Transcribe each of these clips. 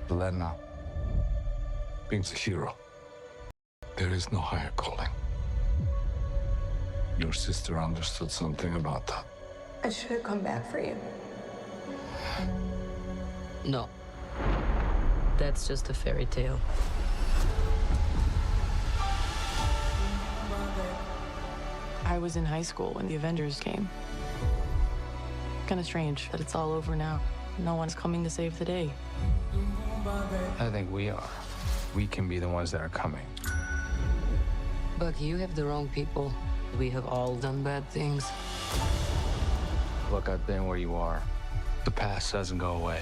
Lena means a hero. There is no higher calling. Your sister understood something about that. I should have come back for you. No. That's just a fairy tale. I was in high school when the Avengers came. Kind of strange that it's all over now. No one's coming to save the day. I think we are. We can be the ones that are coming. But you have the wrong people. We have all done bad things. Look, I've been where you are. The past doesn't go away.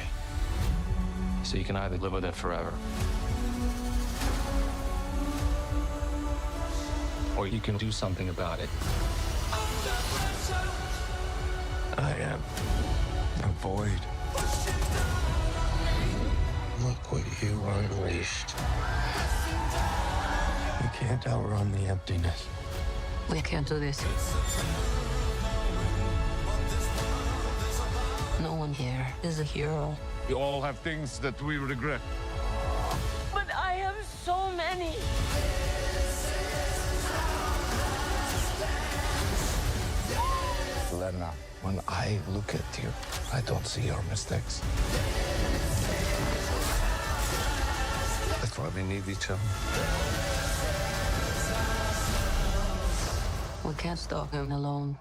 So you can either live with it forever, or you can do something about it. I am a void. Look what you unleashed. You can't outrun the emptiness. We can't do this. No one here is a hero. We all have things that we regret. But I have so many. Lena, when I look at you, I don't see your mistakes. That's why we need each other. We can't stop him alone.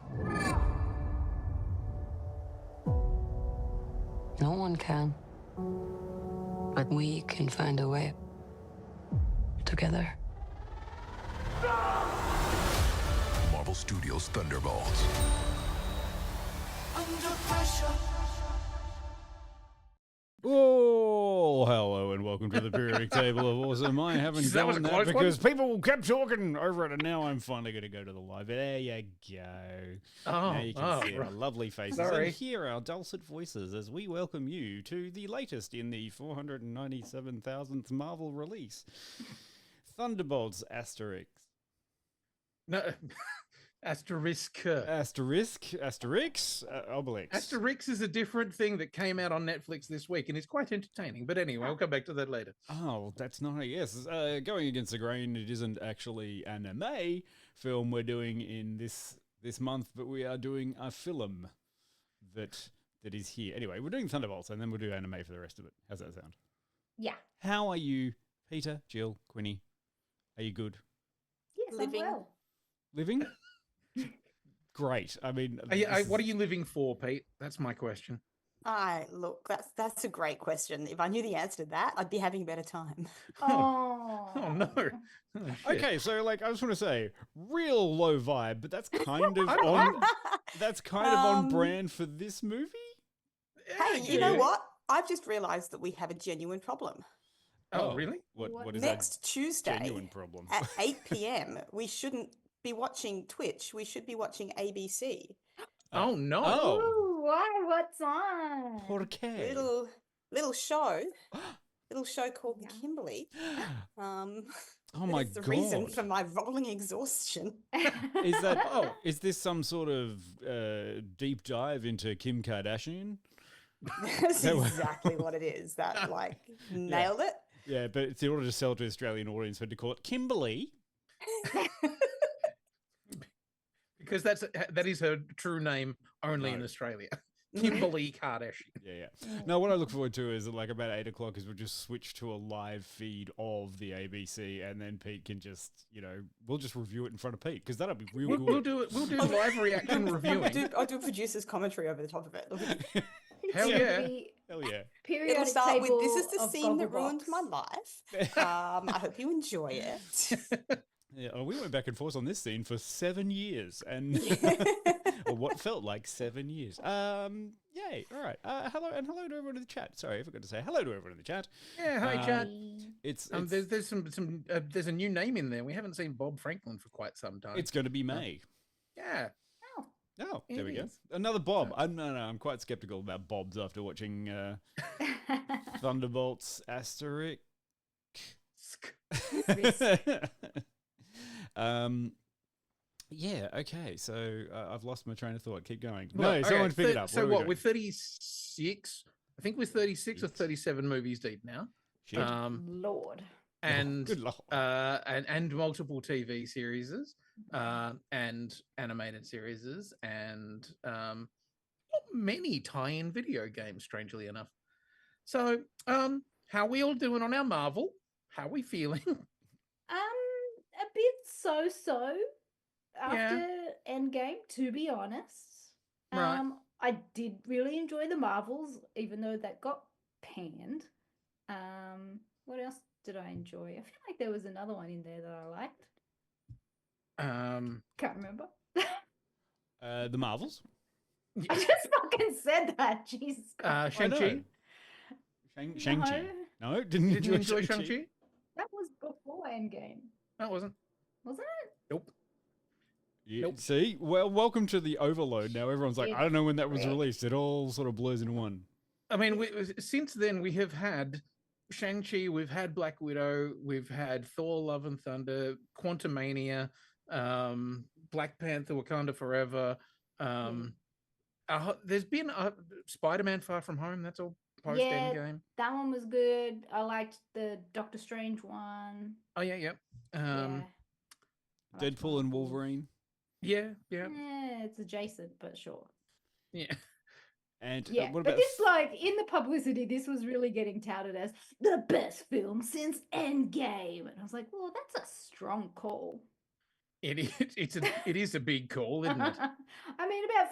No one can. But we can find a way. Together. Marvel Studios' Thunderbolts. Oh, hello and welcome to the periodic table of awesome. I haven't That was done a that close because people kept talking over it, and now I'm finally going to go to the live. There you go. Now you can see our lovely faces and hear our dulcet voices as we welcome you to the latest in the 497,000th Marvel release, Thunderbolts asterisk. No, asterisk. Asterisk, obelix. Asterix is a different thing that came out on Netflix this week and is quite entertaining. But anyway, we'll come back to that later. Oh, that's not yes. Going against the grain, it isn't actually an anime film we're doing in this month, but we are doing a film that is here. Anyway, we're doing Thunderbolts, and then we'll do anime for the rest of it. How's that sound? Yeah. How are you, Peter, Jill, Quinny? Are you good? Yes, I'm well. Living? Great. I mean, what are you living for, Pete? That's my question. Look, that's a great question. If I knew the answer to that, I'd be having a better time. Oh, Oh no. Oh, shit. Okay, so I just want to say, real low vibe, but that's kind of on brand for this movie. Hey, you know what? I've just realised that we have a genuine problem. Oh, really? What is Next that Tuesday genuine problem? at 8 p.m, we shouldn't be watching Twitch. We should be watching ABC. Oh no. Oh. Ooh, why? What's on? ¿Por qué? Little show called Kimberly. Oh my the god! reason for my rolling exhaustion. Is that? Is this some sort of deep dive into Kim Kardashian? That's exactly what it is. That nailed it. Yeah, but it's in order to sell to the Australian audience, we had to call it Kimberly. Because that is her true name only in Australia. Kimberly Kardashian. Yeah. No, what I look forward to is about 8 o'clock is we'll just switch to a live feed of the ABC, and then Pete can just, we'll just review it in front of Pete because that'll be real good. We'll do live reaction reviewing. I'll do producer's commentary over the top of it. Hell yeah. Hell yeah. It'll start with, this is the of scene that Gogglebox. ruined my life. I hope you enjoy it. Yeah, we went back and forth on this scene for 7 years, and or what felt like 7 years. Yay! All right. Hello to everyone in the chat. Sorry, I forgot to say hello to everyone in the chat. Yeah, hi chat. It's there's there's a new name in there. We haven't seen Bob Franklin for quite some time. It's going to be May. Yeah. Oh, there we go. Another Bob. I'm quite skeptical about Bobs after watching Thunderbolts asterisk. Yeah, okay. So I've lost my train of thought. Keep going. Well, no, someone pick it up. So we're 36. I think we're 36 or 37 movies deep now. Shit. Lord. And Good lord. And multiple TV series, and animated series, and many tie-in video games, strangely enough. So, how we all doing on our Marvel? How we feeling? A bit so after Yeah. Endgame, to be honest. Right. I did really enjoy the Marvels, even though that got panned. What else did I enjoy? I feel like there was another one in there that I liked. Can't remember. The Marvels. I just fucking said that. Jesus Christ. Shang-Chi. Shang-Chi. No, didn't Did you enjoy Shang-Chi? That was before Endgame. No, it wasn't. Wasn't it? Nope. Yeah, Nope. See, well, welcome to the overload. Now everyone's like, I don't know when that was released. It all sort of blurs into one. I mean, since then we have had Shang-Chi, we've had Black Widow, we've had Thor: Love and Thunder, Quantumania, Black Panther: Wakanda Forever. There's been Spider-Man: Far From Home. That's all post Endgame. That one was good. I liked the Doctor Strange one. Oh yeah. Deadpool and Wolverine. Yeah. It's adjacent, but sure. Yeah. And yeah, what but about this, like, in the publicity, this was really getting touted as the best film since Endgame, and I was like, well, that's a strong call. It is a big call, isn't it? I mean, about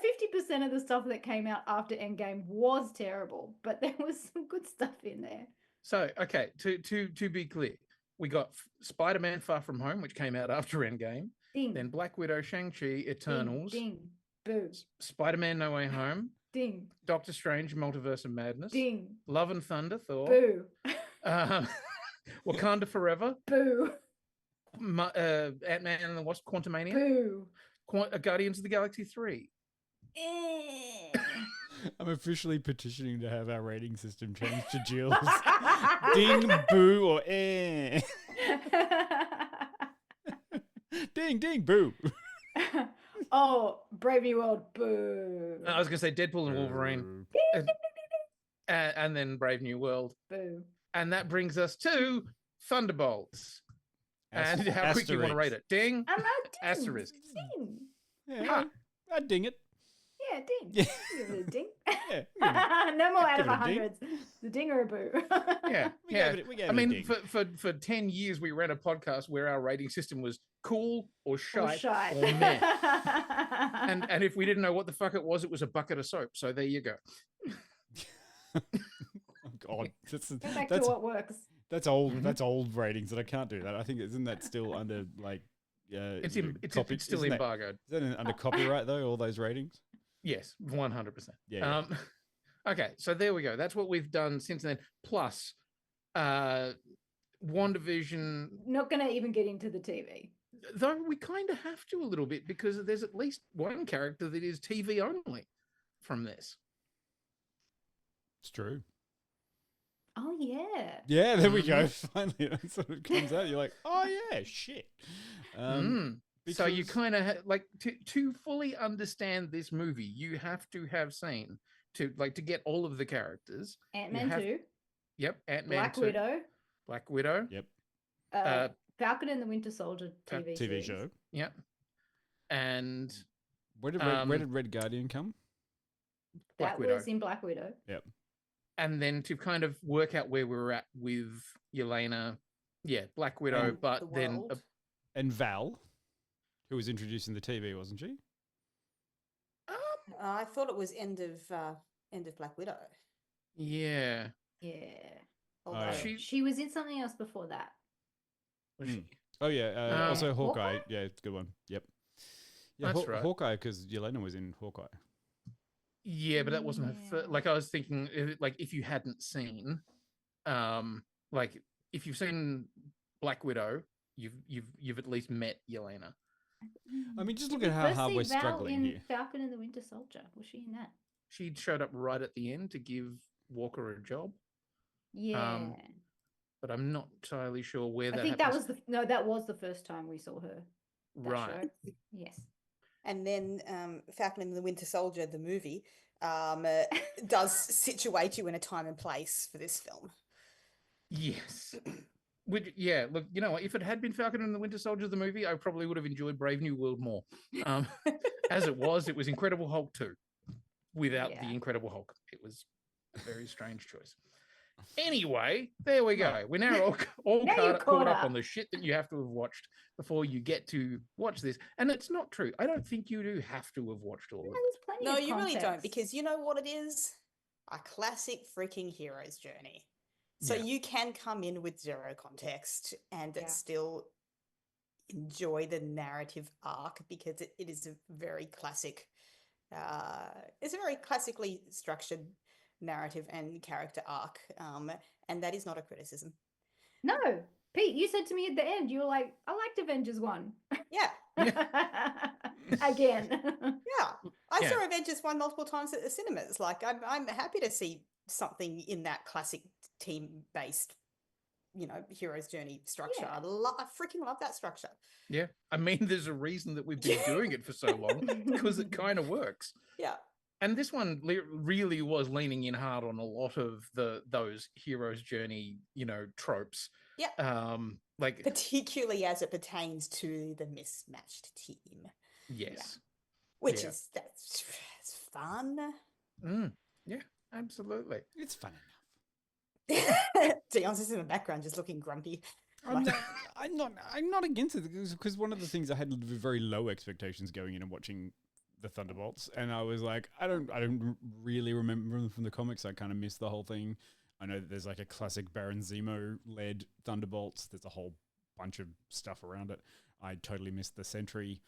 50% of the stuff that came out after Endgame was terrible, but there was some good stuff in there. So, okay, to be clear, we got Spider-Man: Far From Home, which came out after Endgame. Ding. Then Black Widow, Shang-Chi, Eternals. Ding. Boo. Spider-Man: No Way Home. Ding. Doctor Strange: Multiverse of Madness. Ding. Love and Thunder, Thor. Boo. Wakanda Forever. Boo. Ant-Man and the Wasp: Quantumania. Boo. Guardians of the Galaxy 3. I'm officially petitioning to have our rating system changed to Jill's. Ding, boo, or eh. Ding, boo. Oh, Brave New World, boo. I was going to say Deadpool and Wolverine. And then Brave New World. Boo. And that brings us to Thunderbolts. And how quick do you want to rate it? Ding. I'm not ding. Asterisk. Ding. Yeah, I'd ding it. Yeah, ding. Yeah. Give it a ding. Yeah, no more out give of it a ding. hundreds. The ding or a boo. Yeah. We gave it I a mean, ding. for 10 years, we ran a podcast where our rating system was cool or shite shite. or meh. and if we didn't know what the fuck it was a bucket of soap. So there you go. Oh God, Go back to what works. That's old. That's old ratings, and I can't do that. I think isn't that still under like? It's still embargoed. Is that under copyright though? All those ratings? Yes, 100%. Yeah. Okay, so there we go. That's what we've done since then. Plus, WandaVision. Not going to even get into the TV. Though we kind of have to a little bit because there's at least one character that is TV only from this. It's true. Oh, yeah. Yeah, there we go. Finally, it sort of comes out. You're like, oh yeah, shit. So you kind of like to fully understand this movie, you have to have seen to get all of the characters. Ant-Man 2. Yep, Ant-Man Black 2. Widow. Black Widow. Yep. Falcon and the Winter Soldier TV show. Yep. And where did Red Guardian come? That was in Black Widow. Yep. And then to kind of work out where we were at with Yelena, Black Widow, And but the then world. And Val, who was introduced in the TV, wasn't she? I thought it was end of Black Widow. Yeah. Although She was in something else before that. Was she? Oh yeah. Also Hawkeye. Hawkeye? Yeah, it's a good one. Yep. Yeah, That's right. Hawkeye, because Yelena was in Hawkeye. Yeah, but that wasn't her first. Like I was thinking, like if you hadn't seen, like if you've seen Black Widow, you've at least met Yelena. I mean, just Did look at we how first hard see we're Val struggling in here. Falcon and the Winter Soldier. Was she in that? She showed up right at the end to give Walker a job. Yeah. But I'm not entirely sure where I that think happens. that was the first time we saw her. That Right. show. Yes. And then Falcon and the Winter Soldier, the movie, does situate you in a time and place for this film. Yes. Look, you know, if it had been Falcon and the Winter Soldier, the movie, I probably would have enjoyed Brave New World more. As it was Incredible Hulk 2 without the Incredible Hulk. It was a very strange choice. Anyway, there we go. We're now all caught up on the shit that you have to have watched before you get to watch this. And it's not true. I don't think you do have to have watched all of it. No, you really don't, because you know what it is? A classic freaking hero's journey. So you can come in with zero context and still enjoy the narrative arc, because it is a very classic, it's a very classically structured narrative and character arc, and that is not a criticism. No, Pete, you said to me at the end, you were like, I liked Avengers 1. Yeah. Again. I saw Avengers 1 multiple times at the cinemas. Like, I'm happy to see something in that classic team-based, you know, hero's journey structure. I freaking love that structure. Yeah. I mean, there's a reason that we've been doing it for so long, because it kind of works. Yeah. And this one really was leaning in hard on a lot of those hero's journey, you know, tropes. Yeah. Like particularly as it pertains to the mismatched team. Yes. Yeah. Which is that's fun. Yeah, absolutely. It's fun enough. Dion's just in the background, just looking grumpy. I'm not against it, because one of the things I had very low expectations going in and watching the Thunderbolts, and I was like, I don't really remember them from the comics. I kind of missed the whole thing. I know that there's like a classic Baron Zemo led Thunderbolts. There's a whole bunch of stuff around it. I totally missed the Sentry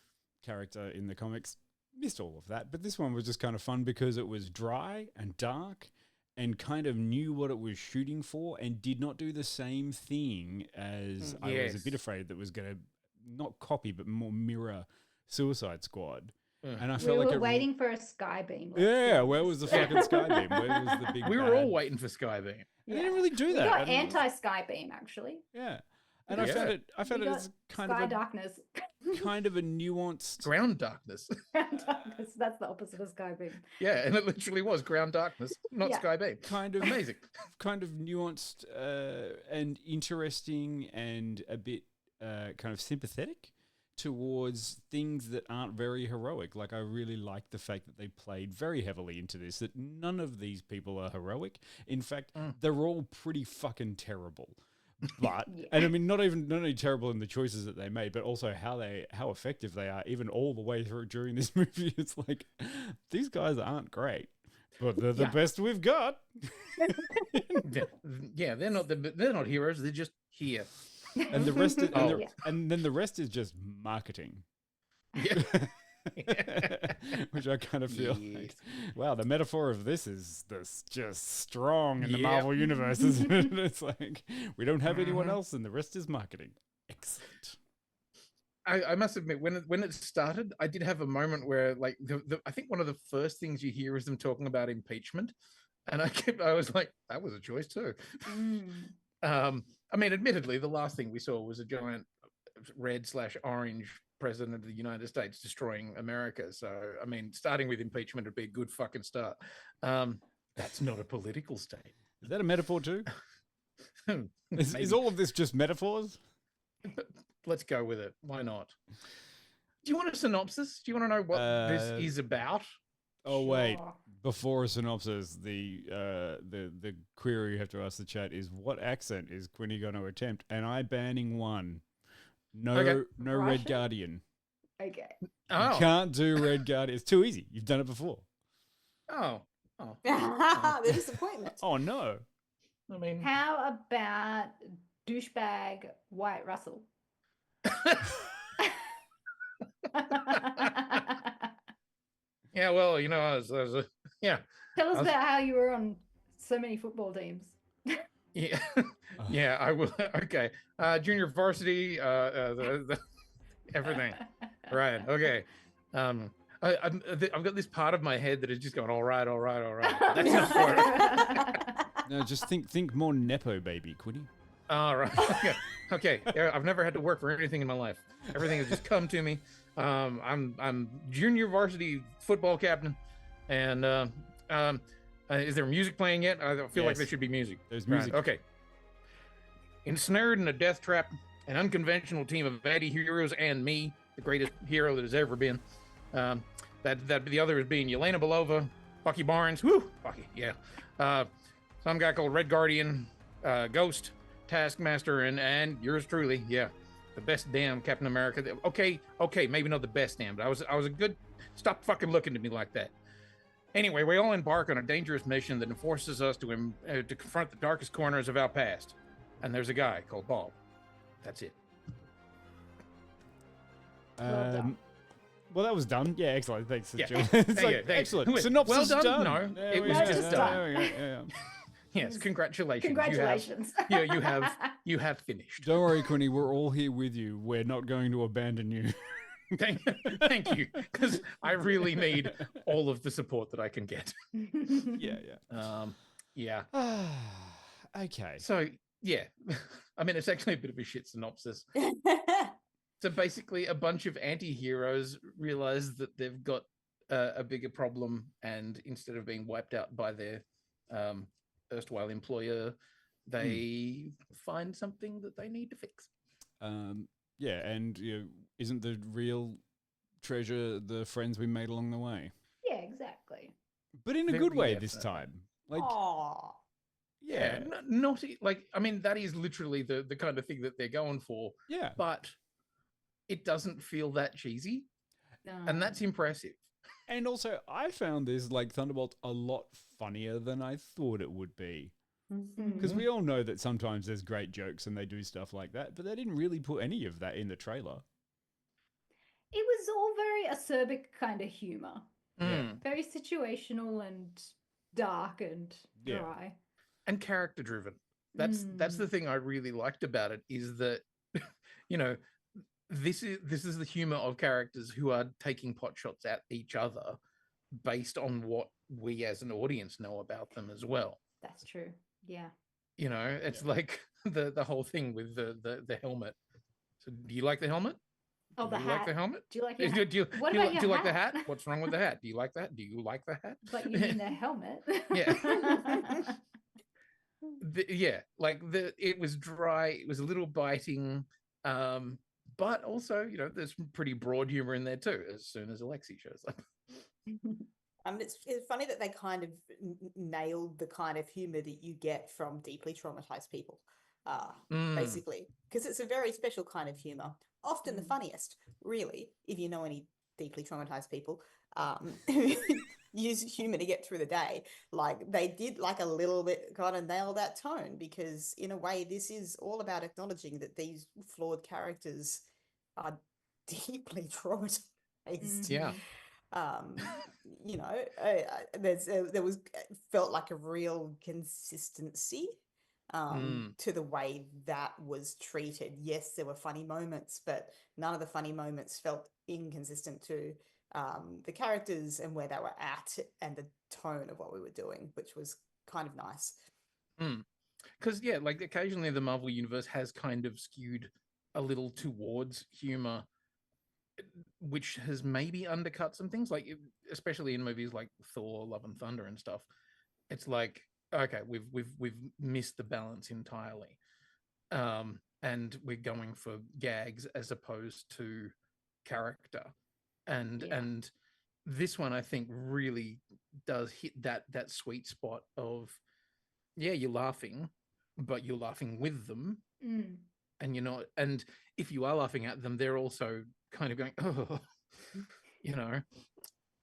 character in the comics. Missed all of that, but this one was just kind of fun because it was dry and dark and kind of knew what it was shooting for and did not do the same thing as I was a bit afraid that was going to not copy but more mirror Suicide Squad. And I felt we like were waiting for a Skybeam. Yeah, where was the fucking Skybeam? Where was the big? We were all waiting for Skybeam. They didn't really do that. We got anti-Skybeam actually. Yeah, and I found it as kind Sky of darkness. kind of a nuanced ground darkness. Ground darkness. That's the opposite of Skybeam. Yeah, and it literally was ground darkness, not Skybeam. Kind of amazing. Kind of nuanced and interesting, and a bit kind of sympathetic towards things that aren't very heroic. Like, I really like the fact that they played very heavily into this, that none of these people are heroic. In fact, they're all pretty fucking terrible. But and I mean, not only terrible in the choices that they made, but also how effective they are, even all the way through during this movie. It's like, these guys aren't great, but they're the best we've got. Yeah, they're not heroes. They're just here. And the rest is, and then the rest is just marketing. Yeah. Which I kind of feel like, wow, the metaphor of this is just strong in the Marvel universe, isn't it? It's like, we don't have anyone else and the rest is marketing. Excellent. I must admit, when it started, I did have a moment where, like, I think one of the first things you hear is them talking about impeachment, and I was like, that was a choice too. I mean, admittedly, the last thing we saw was a giant red/orange president of the United States destroying America. So, I mean, starting with impeachment would be a good fucking start. That's not a political state. Is that a metaphor too? Is all of this just metaphors? Let's go with it. Why not? Do you want a synopsis? Do you want to know what this is about? Oh, wait. Before a synopsis, the query you have to ask the chat is, what accent is Quinny going to attempt? And I banning one. No Red Guardian. Okay. You can't do Red Guardian. It's too easy. You've done it before. The disappointment. Oh, no. I mean, how about douchebag White Russell? Yeah, well, you know, I was Tell us about how you were on so many football teams. Yeah, yeah, I will. Okay, junior varsity, everything. Right. Okay. I've got this part of my head that is just going, all right. That's not for it. No, just think more nepo baby, Quinny. All right. Okay. Yeah, I've never had to work for anything in my life. Everything has just come to me. I'm junior varsity football captain, and is there music playing yet? I feel like there should be music. There's music. Right. Okay. ensnared in a death trap, an unconventional team of anti-heroes and me, the greatest hero that has ever been. That the other is being Yelena Belova, Bucky Barnes, Bucky, yeah. Some guy called Red Guardian, Ghost, Taskmaster, and yours truly, yeah. The best damn Captain America. Okay, maybe not the best damn, but I was a good. Stop fucking looking at me like that. Anyway, we all embark on a dangerous mission that forces us to confront the darkest corners of our past. And there's a guy called Bob. That's it. Well, that was done. Yeah, excellent. Thanks, Yeah. Julie. It's like, excellent. Synopsis well done. No, There it we was go. just There done. we go. Yeah. Yes, congratulations. Congratulations. You have finished. Don't worry, Quinny. We're all here with you. We're not going to abandon you. Thank you, because I really need all of the support that I can get. Yeah. Okay. So yeah, I mean, it's actually a bit of a shit synopsis. So basically, a bunch of anti-heroes realize that they've got a bigger problem, and instead of being wiped out by their erstwhile employer, they find something that they need to fix. Yeah, and isn't the real treasure the friends we made along the way? Yeah, exactly. But in a good way this time. Like, yeah, not like, I mean, that is literally the kind of thing that they're going for. Yeah, but it doesn't feel that cheesy, and that's impressive. And also, I found this, like, Thunderbolts a lot funnier than I thought it would be. Because we all know that sometimes there's great jokes and they do stuff like that, but they didn't really put any of that in the trailer. It was all very acerbic kind of humor. Yeah. Very situational and dark and dry. And character driven. That's the thing I really liked about it, is that this is the humor of characters who are taking pot shots at each other based on what we as an audience know about them as well. That's true. Yeah. It's like the whole thing with the helmet. So do you like the helmet? Oh, the do you hat. like the helmet? Do you like your do hat? you, What do you, about do your you like the hat? hat? What's wrong with the hat? Do you like that? Do you like the hat? But you mean the helmet? Yeah. It was dry. It was a little biting. But also, there's some pretty broad humor in there too, as soon as Alexi shows up. It's funny that they kind of nailed the kind of humor that you get from deeply traumatized people, basically, because it's a very special kind of humor. Often the funniest, really, if you know any deeply traumatized people, who use humor to get through the day. Like, they did a little bit kind of nail that tone, because in a way this is all about acknowledging that these flawed characters are deeply traumatized. Yeah. There was felt like a real consistency to the way that was treated. Yes, there were funny moments, but none of the funny moments felt inconsistent to the characters and where they were at and the tone of what we were doing, which was kind of nice. Because occasionally the Marvel Universe has kind of skewed a little towards humor, which has maybe undercut some things, especially in movies like Thor, Love and Thunder and stuff. It's like, okay, we've missed the balance entirely, and we're going for gags as opposed to character, and this one I think really does hit that sweet spot of, you're laughing, but you're laughing with them, and you're not, and if you are laughing at them, they're also kind of going, oh,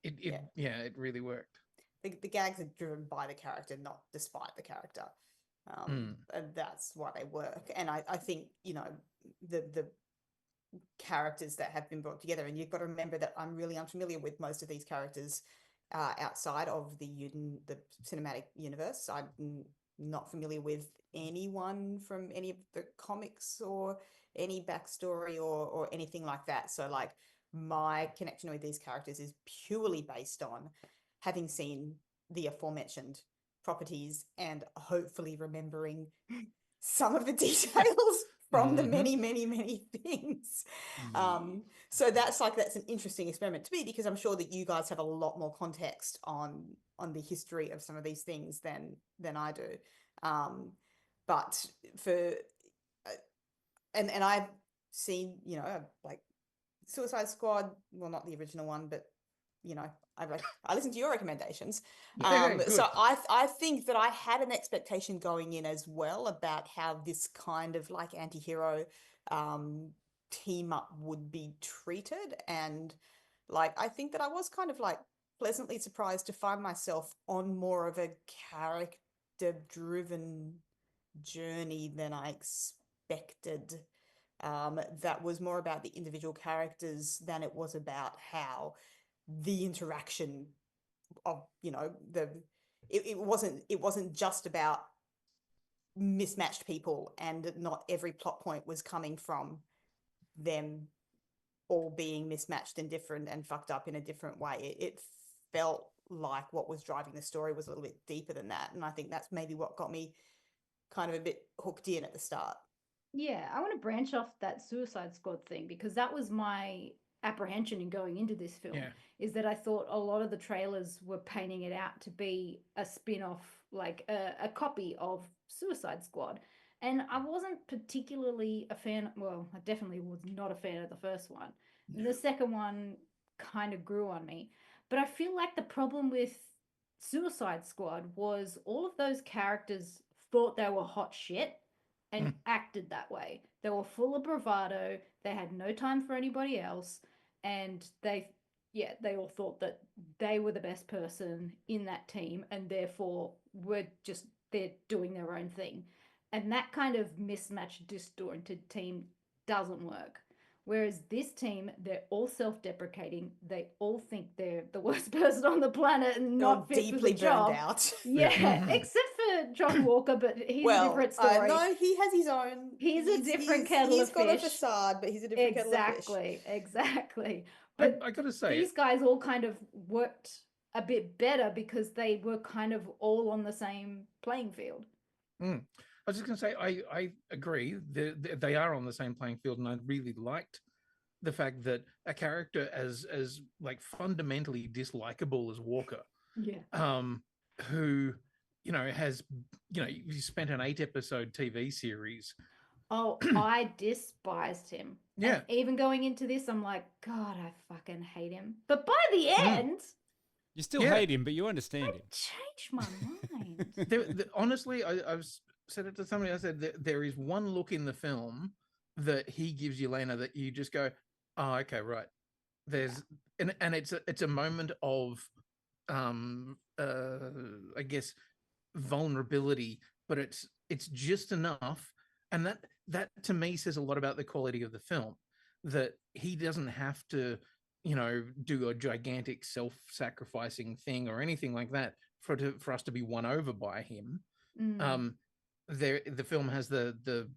it really worked. The gags are driven by the character, not despite the character, and that's why they work. And I think the characters that have been brought together, and you've got to remember that I'm really unfamiliar with most of these characters outside of the cinematic universe. I'm not familiar with anyone from any of the comics or any backstory or anything like that. So my connection with these characters is purely based on having seen the aforementioned properties and hopefully remembering some of the details from the many, many, many things. So that's an interesting experiment to me, because I'm sure that you guys have a lot more context on the history of some of these things than I do. But for and I've seen, you know, like Suicide Squad, well, not the original one, but you know, I listened to your recommendations. So I think that I had an expectation going in as well about how this kind of like anti-hero team up would be treated. And like, I think that I was kind of like pleasantly surprised to find myself on more of a character driven journey than I expected. That was more about the individual characters than it was about how the interaction of, you know, it wasn't just about mismatched people, and not every plot point was coming from them all being mismatched and different and fucked up in a different way. It felt like what was driving the story was a little bit deeper than that, and I think that's maybe what got me kind of a bit hooked in at the start. Yeah, I want to branch off that Suicide Squad thing, because that was my apprehension in going into this film, is that I thought a lot of the trailers were painting it out to be a spin-off, like a copy of Suicide Squad. And I wasn't particularly a fan. Well, I definitely was not a fan of the first one. And the second one kind of grew on me. But I feel like the problem with Suicide Squad was all of those characters thought they were hot shit and acted that way. They were full of bravado. They had no time for anybody else. And they all thought that they were the best person in that team, and therefore they're doing their own thing. And that kind of mismatched, disjointed team doesn't work. Whereas this team, they're all self-deprecating. They all think they're the worst person on the planet and not fit for the job. Deeply burned out. Yeah, except for John Walker, but he's a different story. No, he has his own. He's a different kettle of fish. He's got a facade, but he's a different kettle of fish. Exactly. But I gotta say, these guys all kind of worked a bit better because they were kind of all on the same playing field. I was just going to say, I agree. They are on the same playing field, and I really liked the fact that a character as like fundamentally dislikable as Walker, who, you know, has, you know, you spent an 8-episode TV series. Oh, I despised him. Yeah. And even going into this, I'm like, God, I fucking hate him. But by the end, you still hate him, but you understand him. Changed my mind. Honestly, I've said it to somebody. I said that there is one look in the film that he gives Yelena that you just go, oh, okay, right. There's and it's a moment of I guess vulnerability, but it's just enough, and that to me says a lot about the quality of the film, that he doesn't have to, you know, do a gigantic self-sacrificing thing or anything like that for us to be won over by him. The film has the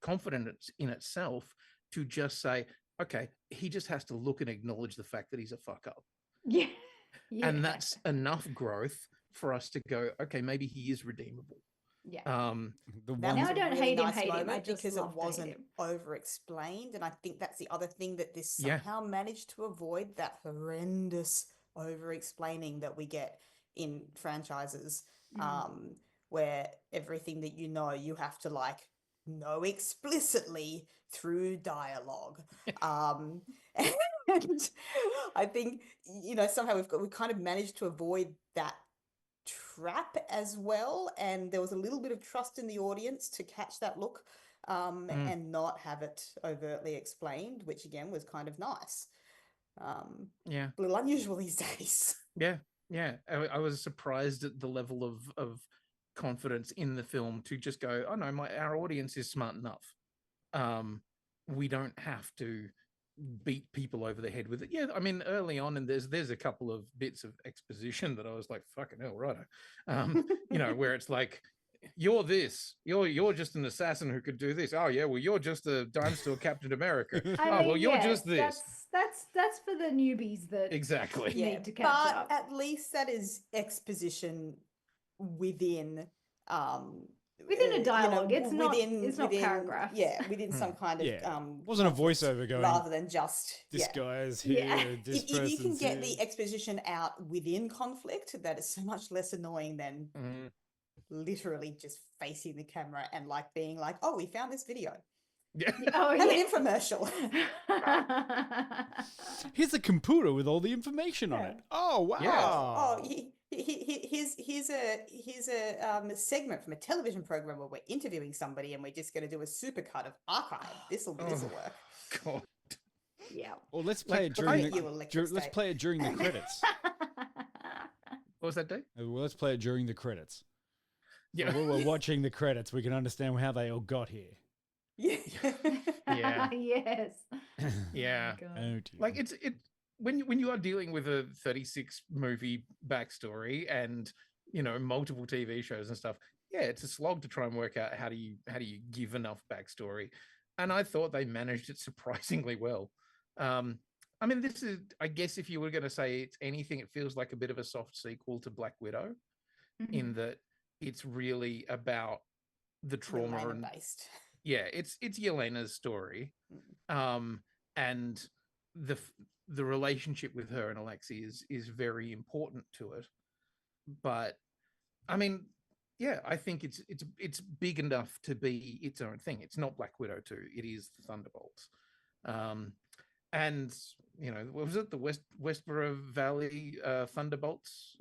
confidence in itself to just say, okay, he just has to look and acknowledge the fact that he's a fuck up. Yeah. And that's enough growth for us to go, okay, maybe he is redeemable. Yeah. Now I don't hate him, I just because it love to hate wasn't him. over-explained, and I think that's the other thing that this somehow managed to avoid, that horrendous over-explaining that we get in franchises, where everything that you know, you have to like know explicitly through dialogue. And I think, you know, somehow we've kind of managed to avoid that trap as well, and there was a little bit of trust in the audience to catch that look, and not have it overtly explained, which again was kind of nice. A little unusual these days. I was surprised at the level of confidence in the film to just go, oh no, our audience is smart enough. We don't have to beat people over the head with it. I mean, early on, and there's a couple of bits of exposition that I was like, fucking hell, righto. You know, where it's like, you're this, you're just an assassin who could do this. Oh yeah, well, you're just a dime store Captain America. You're just this. That's for the newbies that exactly need to catch up. But at least that is exposition within a dialogue. It's not paragraphs. Within some kind of wasn't a voiceover going rather than just this guy's here. This if you can get here. the exposition out within conflict, that is so much less annoying than literally just facing the camera and like being like, oh, we found this video. Yeah. Oh, Have an infomercial. Here's a computer with all the information on it. Oh wow! Yeah. Here's a segment from a television program where we're interviewing somebody and we're just going to do a supercut of archive. This'll work. God. Yeah. Or let's play it during let's play it during the Oh, credits. What was that, Dave? Well, let's play it during the credits. Yeah. So while we're watching the credits, we can understand how they all got here. Yeah. Yeah. Yes. Yeah. Oh, Oh, dear. Like when you are dealing with a 36 movie backstory and multiple TV shows and stuff, yeah, it's a slog to try and work out how do you give enough backstory. And I thought they managed it surprisingly well. I mean, this is, I guess, if you were going to say it's anything, it feels like a bit of a soft sequel to Black Widow, in that it's really about the trauma and based. Yeah, it's Yelena's story, and the relationship with her and Alexei is very important to it. But I mean, yeah, I think it's big enough to be its own thing. It's not Black Widow 2. It is the Thunderbolts. And what was it? The Westboro Valley Thunderbolts,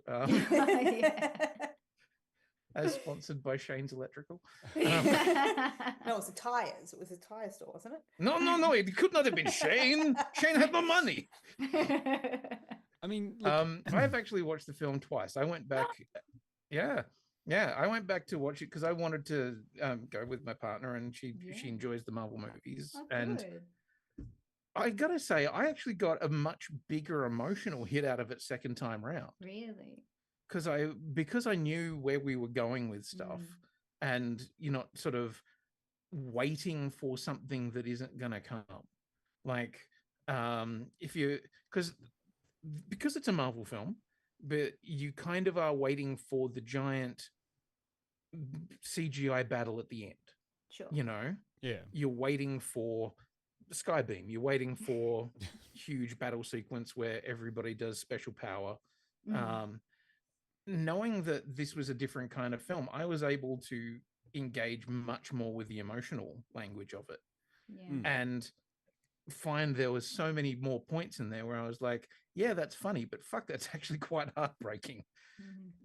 as sponsored by Shane's Electrical. No, it was the tires. It was a tire store, wasn't it? No, it could not have been Shane. Shane had more money. I mean, I have actually watched the film twice. I went back. Yeah, I went back to watch it because I wanted to go with my partner, and she enjoys the Marvel movies. Oh, and good. I gotta say, I actually got a much bigger emotional hit out of it second time round. Really? Because I knew where we were going with stuff, and you're not sort of waiting for something that isn't gonna come. Like, because it's a Marvel film, but you kind of are waiting for the giant CGI battle at the end. Sure. Yeah. You're waiting for Skybeam. You're waiting for huge battle sequence where everybody does special power. Knowing that this was a different kind of film, I was able to engage much more with the emotional language of it. Yeah. And find there was so many more points in there where I was like, yeah, that's funny, but fuck, that's actually quite heartbreaking.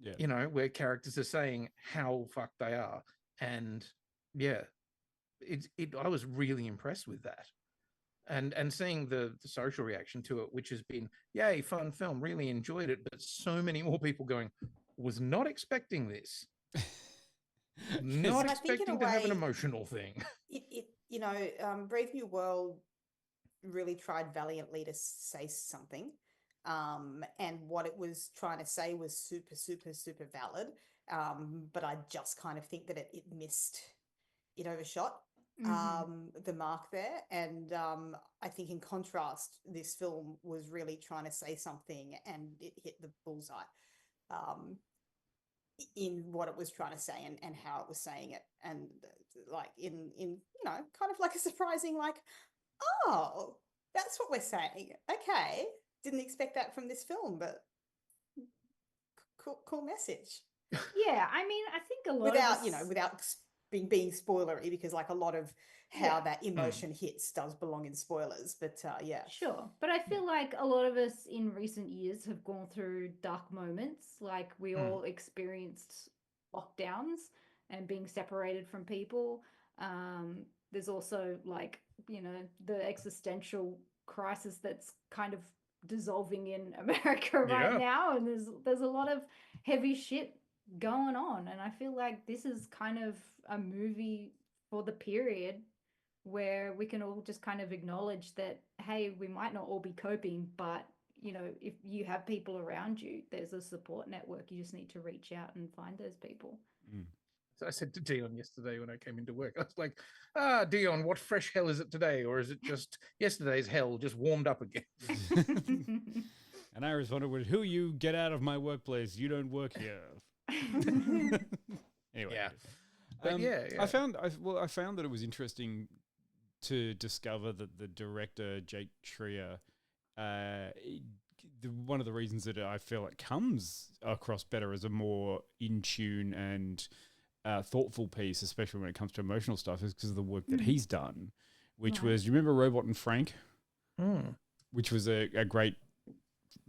Yeah. Where characters are saying how fucked they are. And yeah, I was really impressed with that. And seeing the social reaction to it, which has been, yay, fun film, really enjoyed it, but so many more people going, was not expecting this. Not expecting to have an emotional thing. Brave New World really tried valiantly to say something. And what it was trying to say was super, super, super valid. But I just kind of think that it overshot the mark there. And I think in contrast, this film was really trying to say something and it hit the bullseye in what it was trying to say and how it was saying it. And like in kind of like a surprising, like, oh, that's what we're saying. Okay. Didn't expect that from this film, but cool message. Yeah, I mean, I think a lot without being spoilery, because like a lot of how that emotion hits does belong in spoilers, but yeah. Sure. But I feel like a lot of us in recent years have gone through dark moments, like we all experienced lockdowns and being separated from people. There's also like, the existential crisis that's kind of dissolving in America right now, and there's a lot of heavy shit going on, and I feel like this is kind of a movie for the period where we can all just kind of acknowledge that, hey, we might not all be coping, but if you have people around you, there's a support network. You just need to reach out and find those people. So I said to Dion yesterday when I came into work, I was like, Dion, what fresh hell is it today? Or is it just yesterday's hell just warmed up again? And I responded with, who you get out of my workplace? You don't work here. Anyway. Yeah. I found that it was interesting to discover that the director, Jake Schreier, one of the reasons that I feel it comes across better as a more in tune and thoughtful piece, especially when it comes to emotional stuff, is because of the work that he's done. which was, you remember Robot and Frank? Mm. Which was a great,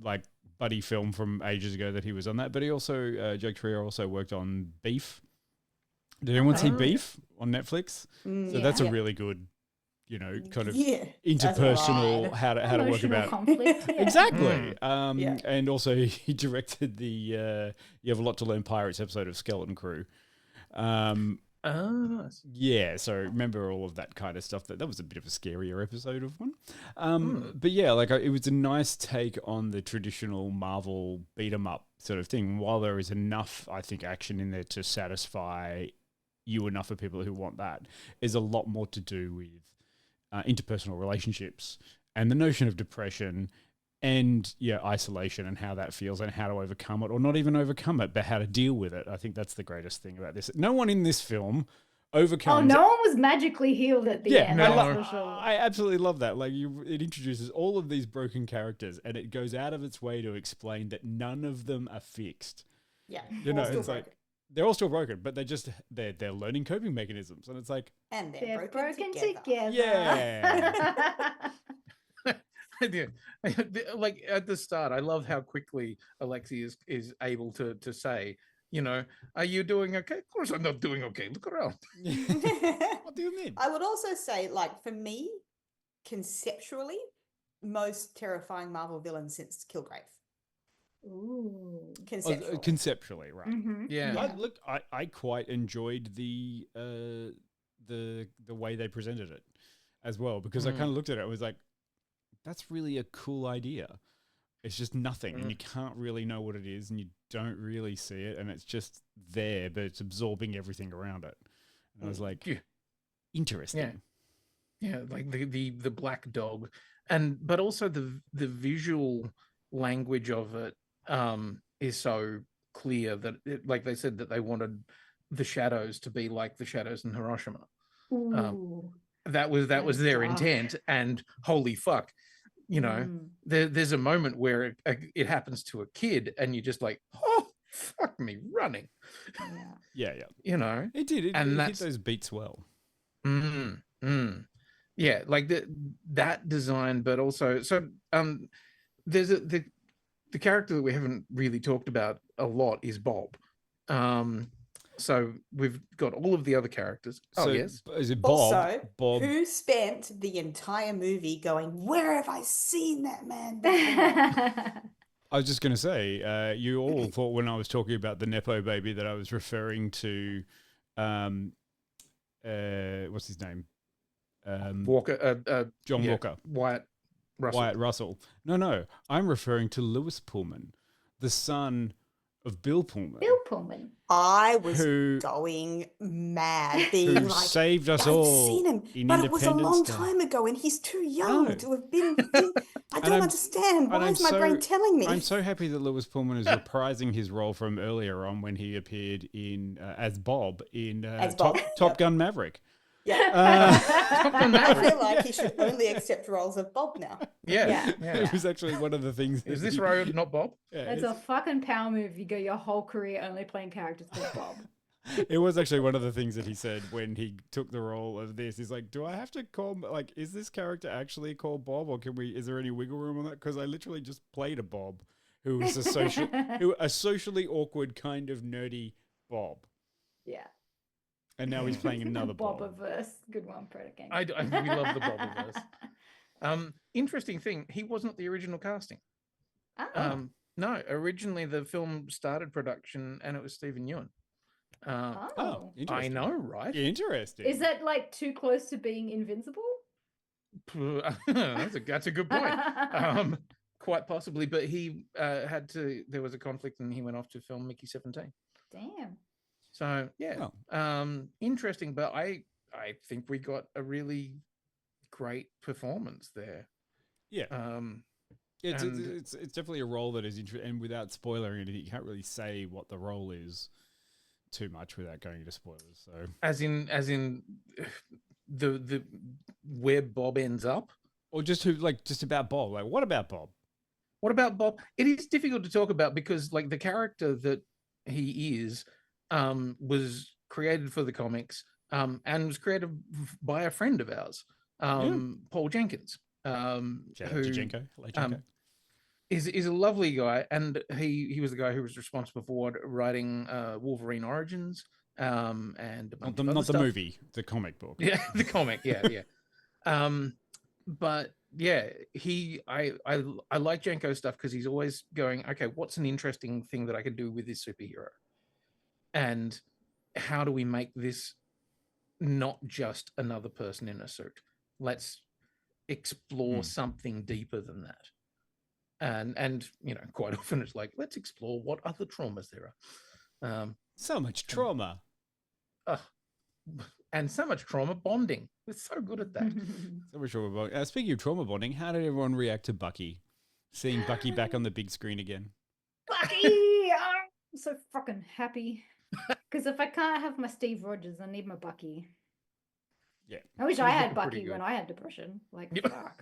like, buddy film from ages ago that he was on that. But he also, Jake Trier also worked on Beef. Did anyone see Beef on Netflix? So that's a really good, you know, kind of interpersonal, how to work about conflict. Exactly. And also he directed the You Have a Lot to Learn Pirates episode of Skeleton Crew. Nice. Yeah, so remember all of that kind of stuff. That was a bit of a scarier episode of one. But yeah, like it was a nice take on the traditional Marvel beat 'em up sort of thing. While there is enough, I think, action in there to satisfy you enough of people who want that, is a lot more to do with interpersonal relationships and the notion of depression and isolation and how that feels and how to overcome it, or not even overcome it, but how to deal with it. I think that's the greatest thing about this. No one in this film overcomes. Oh, no one was magically healed at the end. That's for sure. I absolutely love that. Like it introduces all of these broken characters, and it goes out of its way to explain that none of them are fixed. Yeah, you know, it's like they're all still broken, but they're learning coping mechanisms, and it's like and they're broken together. Yeah. Like at the start, I love how quickly Alexi is able to say, you know, are you doing okay? Of course I'm not doing okay. Look around. What do you mean? I would also say, like, for me, conceptually, most terrifying Marvel villain since Kilgrave. Ooh. Conceptually, right? Mm-hmm. Yeah. I quite enjoyed the way they presented it as well, because I kind of looked at it. I was like, that's really a cool idea. It's just nothing, and you can't really know what it is, and you don't really see it, and it's just there, but it's absorbing everything around it. And I was like, interesting. Yeah, like the black dog, but also the visual language of it is so clear that like they said that they wanted the shadows to be like the shadows in Hiroshima. That was their intent, and holy fuck. You know, there's a moment where it happens to a kid, and you're just like, oh, fuck me, running. Yeah. You know, it did. It hit those beats well. Yeah, like that design, but also there's the character that we haven't really talked about a lot is Bob. So we've got all of the other characters. Yes. Is it Bob? Also, Bob, who spent the entire movie going, where have I seen that man before? I was just going to say, you all thought when I was talking about the Nepo baby that I was referring to, what's his name? Walker. John Walker. Wyatt Russell. No. I'm referring to Louis Pullman, the son of Bill Pullman. I was going mad, being like, saved us I've all. seen him, but it was a long time ago, and he's too young to have been. I don't understand. Why is my brain telling me? I'm so happy that Louis Pullman is reprising his role from earlier on when he appeared in as Bob in Top Gun Maverick. Yeah. I feel like he should only accept roles of Bob now. Yeah. It was actually one of the things. Is this road not Bob? It's a fucking power move. You go your whole career only playing characters called Bob. It was actually one of the things that he said when he took the role of this. He's like, do I have to call, like, is this character actually called Bob, or is there any wiggle room on that? Because I literally just played a Bob who was a socially awkward kind of nerdy Bob. Yeah. And now he's playing another Bob. Bobaverse. Good one, Predator Game. We love the Bobaverse. Interesting thing, he wasn't the original casting. No, originally the film started production and it was Stephen Yeun. Interesting. I know, right? Interesting. Is that like too close to being invincible? That's a good point. Quite possibly, but he there was a conflict and he went off to film Mickey 17. Damn. So interesting, but I think we got a really great performance there. Yeah. It's definitely a role that is interesting, and without spoiling anything, you can't really say what the role is too much without going into spoilers. So as in the where Bob ends up, or just about Bob. Like, what about Bob? What about Bob? It is difficult to talk about because like the character that he is was created for the comics and was created by a friend of ours. Paul Jenkins, Shout out to Jenko. Hello, Jenko. Is a lovely guy, and he was the guy who was responsible for writing Wolverine Origins, and not the movie, the comic book. Yeah, the comic. Yeah. But yeah, I like Jenko's stuff because he's always going, okay, what's an interesting thing that I can do with this superhero, and how do we make this not just another person in a suit? Let's explore something deeper than that. And quite often it's like, let's explore what other traumas there are. So much trauma. And so much trauma bonding. We're so good at that. So much trauma bonding. Speaking of trauma bonding, how did everyone react to Bucky? Seeing Bucky back on the big screen again. Bucky! I'm so fucking happy. Because if I can't have my Steve Rogers, I need my Bucky. Yeah. I wish I had Bucky when I had depression. Like, fuck.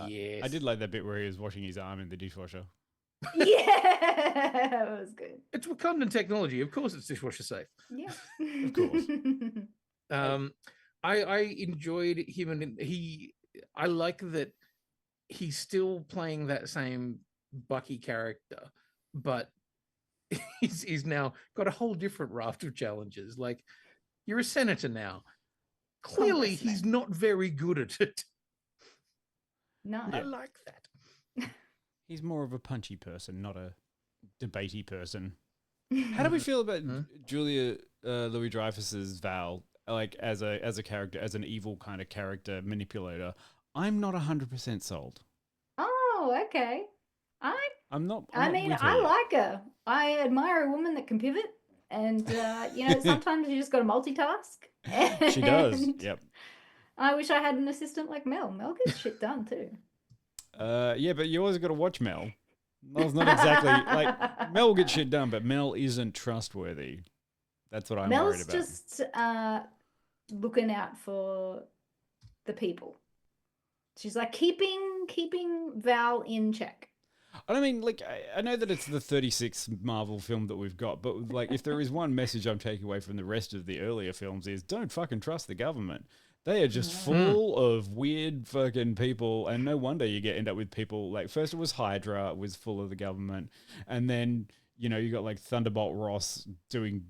Yes. I did like that bit where he was washing his arm in the dishwasher. Yeah, that was good. It's Wakandan technology. Of course it's dishwasher safe. Yeah. Of course. I enjoyed him, and I like that he's still playing that same Bucky character, but he's now got a whole different raft of challenges. Like, you're a senator now. Clearly he's not very good at it. No. I like that. He's more of a punchy person, not a debatey person. How do we feel about Julia Louis-Dreyfus's Val, like as a character, as an evil kind of character manipulator? I'm not 100% sold. Oh, okay. I'm not. I like her. I admire a woman that can pivot, and sometimes you just got to multitask. She does. Yep. I wish I had an assistant like Mel. Mel gets shit done too. Yeah, but you always got to watch Mel. Mel's not exactly like Mel will get shit done, but Mel isn't trustworthy. That's what I'm worried about. Mel's just looking out for the people. She's like keeping Val in check. I mean, like, I know that it's the 36th Marvel film that we've got, but like, if there is one message I'm taking away from the rest of the earlier films is don't fucking trust the government. They are just full of weird fucking people, and no wonder you end up with people like, first it was Hydra, it was full of the government, and then, you got like Thunderbolt Ross doing,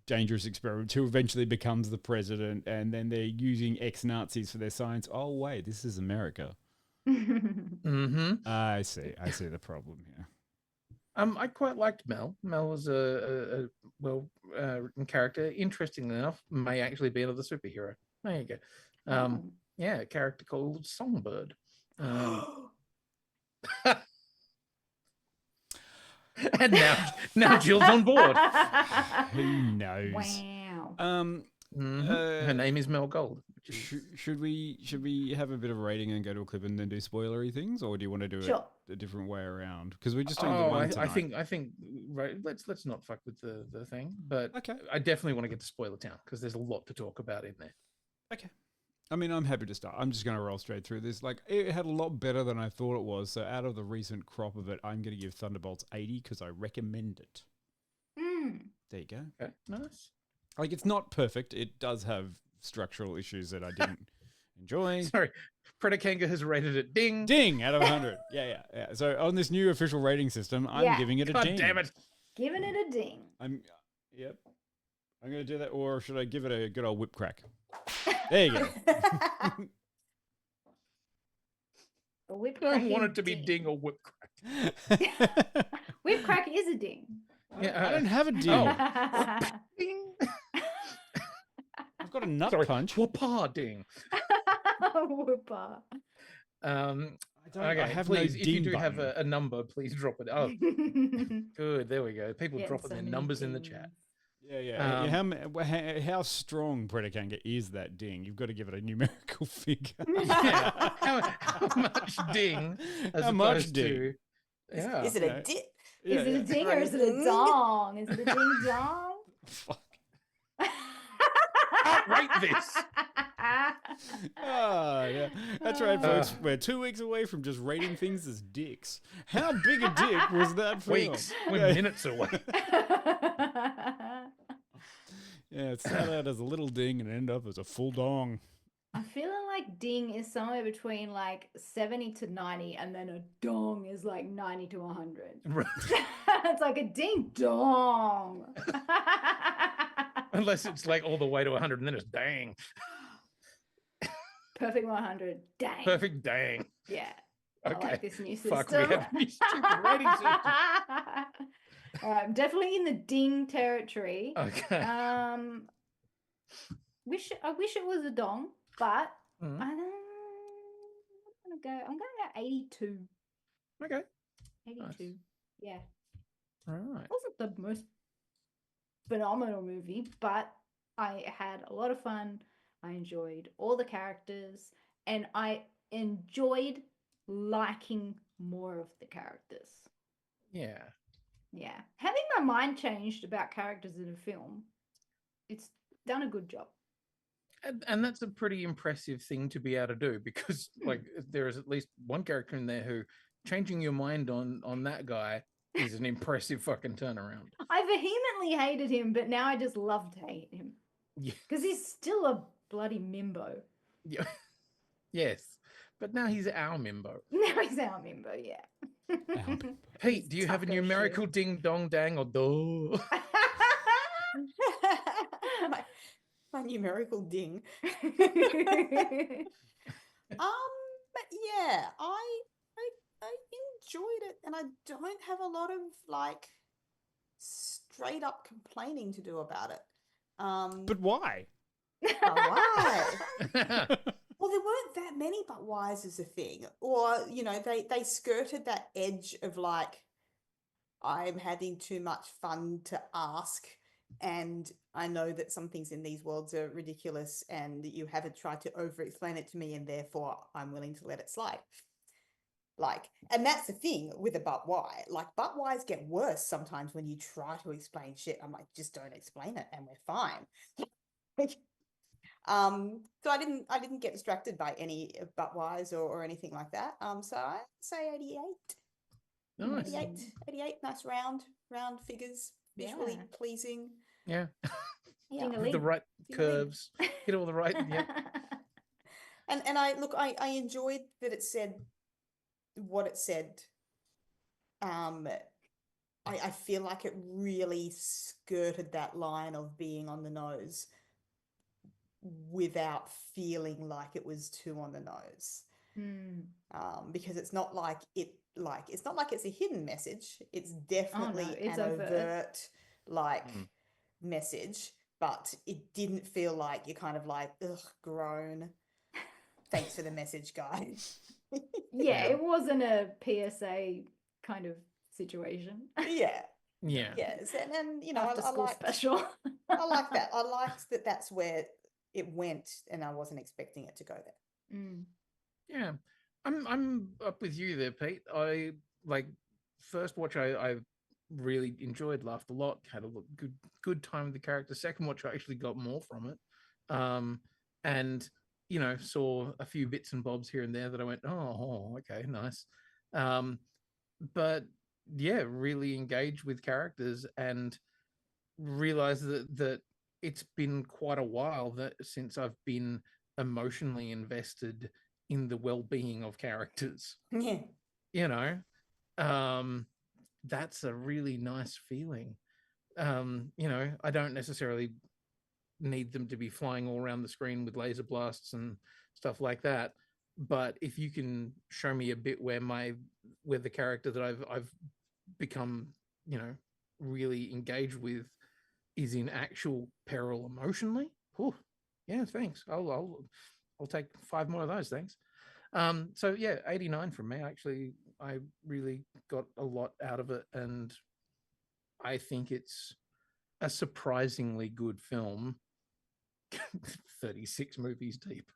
dangerous experiments, who eventually becomes the president, and then they're using ex-Nazis for their science. Oh, wait, this is America. I see the problem here. I quite liked Mel. Mel was a written character. Interestingly enough, may actually be another superhero. There you go. Yeah, a character called Songbird. And now Jill's on board. Who knows? Wow. Her name is Mel Gold. Should we have a bit of rating and go to a clip and then do spoilery things, or do you want to do it a different way around? Because we're just doing the one tonight. I think right. Let's not fuck with the thing. But okay, I definitely want to get to spoiler town because there's a lot to talk about in there. Okay. I mean, I'm happy to start. I'm just going to roll straight through this. Like, it had a lot better than I thought it was. So out of the recent crop of it, I'm going to give Thunderbolts 80 because I recommend it. There you go. Okay, nice. Like, it's not perfect. It does have structural issues that I didn't enjoy. Sorry. Predakanga has rated it ding. Ding out of 100. Yeah. So on this new official rating system, I'm giving it a ding. God damn it. Giving it a ding. Yep. I'm going to do that, or should I give it a good old whip crack? There you go. A whip I don't crack want is it to be ding or whip crack. Whip crack is a ding. Yeah, I don't have a ding. Ding. I've got a nut punch. Whoopah ding. Whoopah. Okay, I have please, no if you ding do button. have a number, please drop it. Oh, good. There we go. People dropping their numbers in the chat. Yeah. How strong, Predakanga, is that ding? You've got to give it a numerical figure. Yeah. How much ding? How much ding? Yeah. Is it a ding? Is it a ding or is it a dong? Is it a ding dong? Fuck. Rate this. Yeah. That's right, folks. We're 2 weeks away from just rating things as dicks. How big a dick was that film? Weeks. We're minutes away. Yeah, it started out as a little ding and ended up as a full dong. I'm feeling like ding is somewhere between like 70 to 90, and then a dong is like 90 to 100. Right. It's like a ding dong. Unless it's like all the way to 100 and then it's dang. Perfect 100. Dang. Perfect dang. Yeah. Okay. I like this new system. Fuck, we have a new stupid rating system. All right, I'm definitely in the ding territory. Okay. I wish it was a dong, but Mhm. I'm going to go 82. Okay. 82. Nice. Yeah. All right. It wasn't the most phenomenal movie, but I had a lot of fun. I enjoyed all the characters, and I enjoyed liking more of the characters. Yeah. Yeah. Having my mind changed about characters in a film, it's done a good job. And that's a pretty impressive thing to be able to do, because like there is at least one character in there who changing your mind on that guy is an impressive fucking turnaround. I vehemently hated him, but now I just love to hate him. Yeah. Because he's still a bloody mimbo. Yeah. Yes. But now he's our member. Now he's our member, yeah. Pete, do you have a numerical ding dong dang or do? my numerical ding. But yeah, I enjoyed it, and I don't have a lot of like straight up complaining to do about it. But why? Why? Well, there weren't that many but whys is a thing. Or, you know, they skirted that edge of like, I'm having too much fun to ask, and I know that some things in these worlds are ridiculous and you haven't tried to over-explain it to me, and therefore I'm willing to let it slide. Like, and that's the thing with a but why. Like, but whys get worse sometimes when you try to explain shit. I'm like, just don't explain it and we're fine. So I didn't get distracted by any but whys or anything like that. So I say 88. Nice. 88, nice round figures, visually pleasing. Yeah. Yeah. With the right curves. Get all the right. Yeah. And I enjoyed that it said what it said. I feel like it really skirted that line of being on the nose without feeling like it was too on the nose. Because it's not like it's a hidden message. It's definitely it's an overt. overt message, but it didn't feel like you're kind of like, ugh, groan. Thanks for the message, guys. Yeah, it wasn't a PSA kind of situation. Yeah. Yeah. Yes, and you know, After I school like special. I like that. I liked that. That's where it went, and I wasn't expecting it to go there. Yeah, I'm up with you there, Pete. I like first watch. I really enjoyed, laughed a lot, had a good time with the character. Second watch, I actually got more from it, and you know, saw a few bits and bobs here and there that I went, oh okay, nice. But yeah, really engaged with characters and realized that it's been quite a while since I've been emotionally invested in the well-being of characters. Yeah. You know, that's a really nice feeling. You know, I don't necessarily need them to be flying all around the screen with laser blasts and stuff like that. But if you can show me a bit where the character that I've become, you know, really engaged with is in actual peril emotionally, yeah, thanks. I'll take 5 more of those, thanks. So yeah, 89 from me. Actually, I really got a lot out of it, and I think it's a surprisingly good film. 36 movies deep.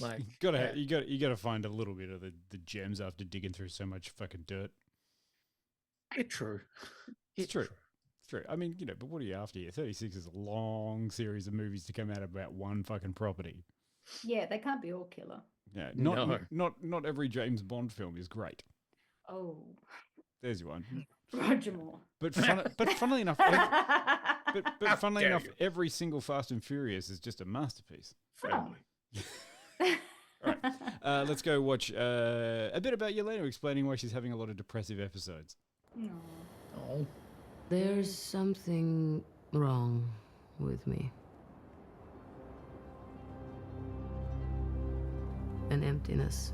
Like, you gotta find a little bit of the gems after digging through so much fucking dirt. It's true. It's true. It's true. I mean, you know, but what are you after here? 36 is a long series of movies to come out about one fucking property. Yeah, they can't be all killer. Yeah, not every James Bond film is great. Oh, there's one. Roger Moore. But funnily enough, But funnily enough, every single Fast and Furious is just a masterpiece. Family. All right, let's go watch a bit about Yelena explaining why she's having a lot of depressive episodes. Oh. There's something wrong with me. An emptiness.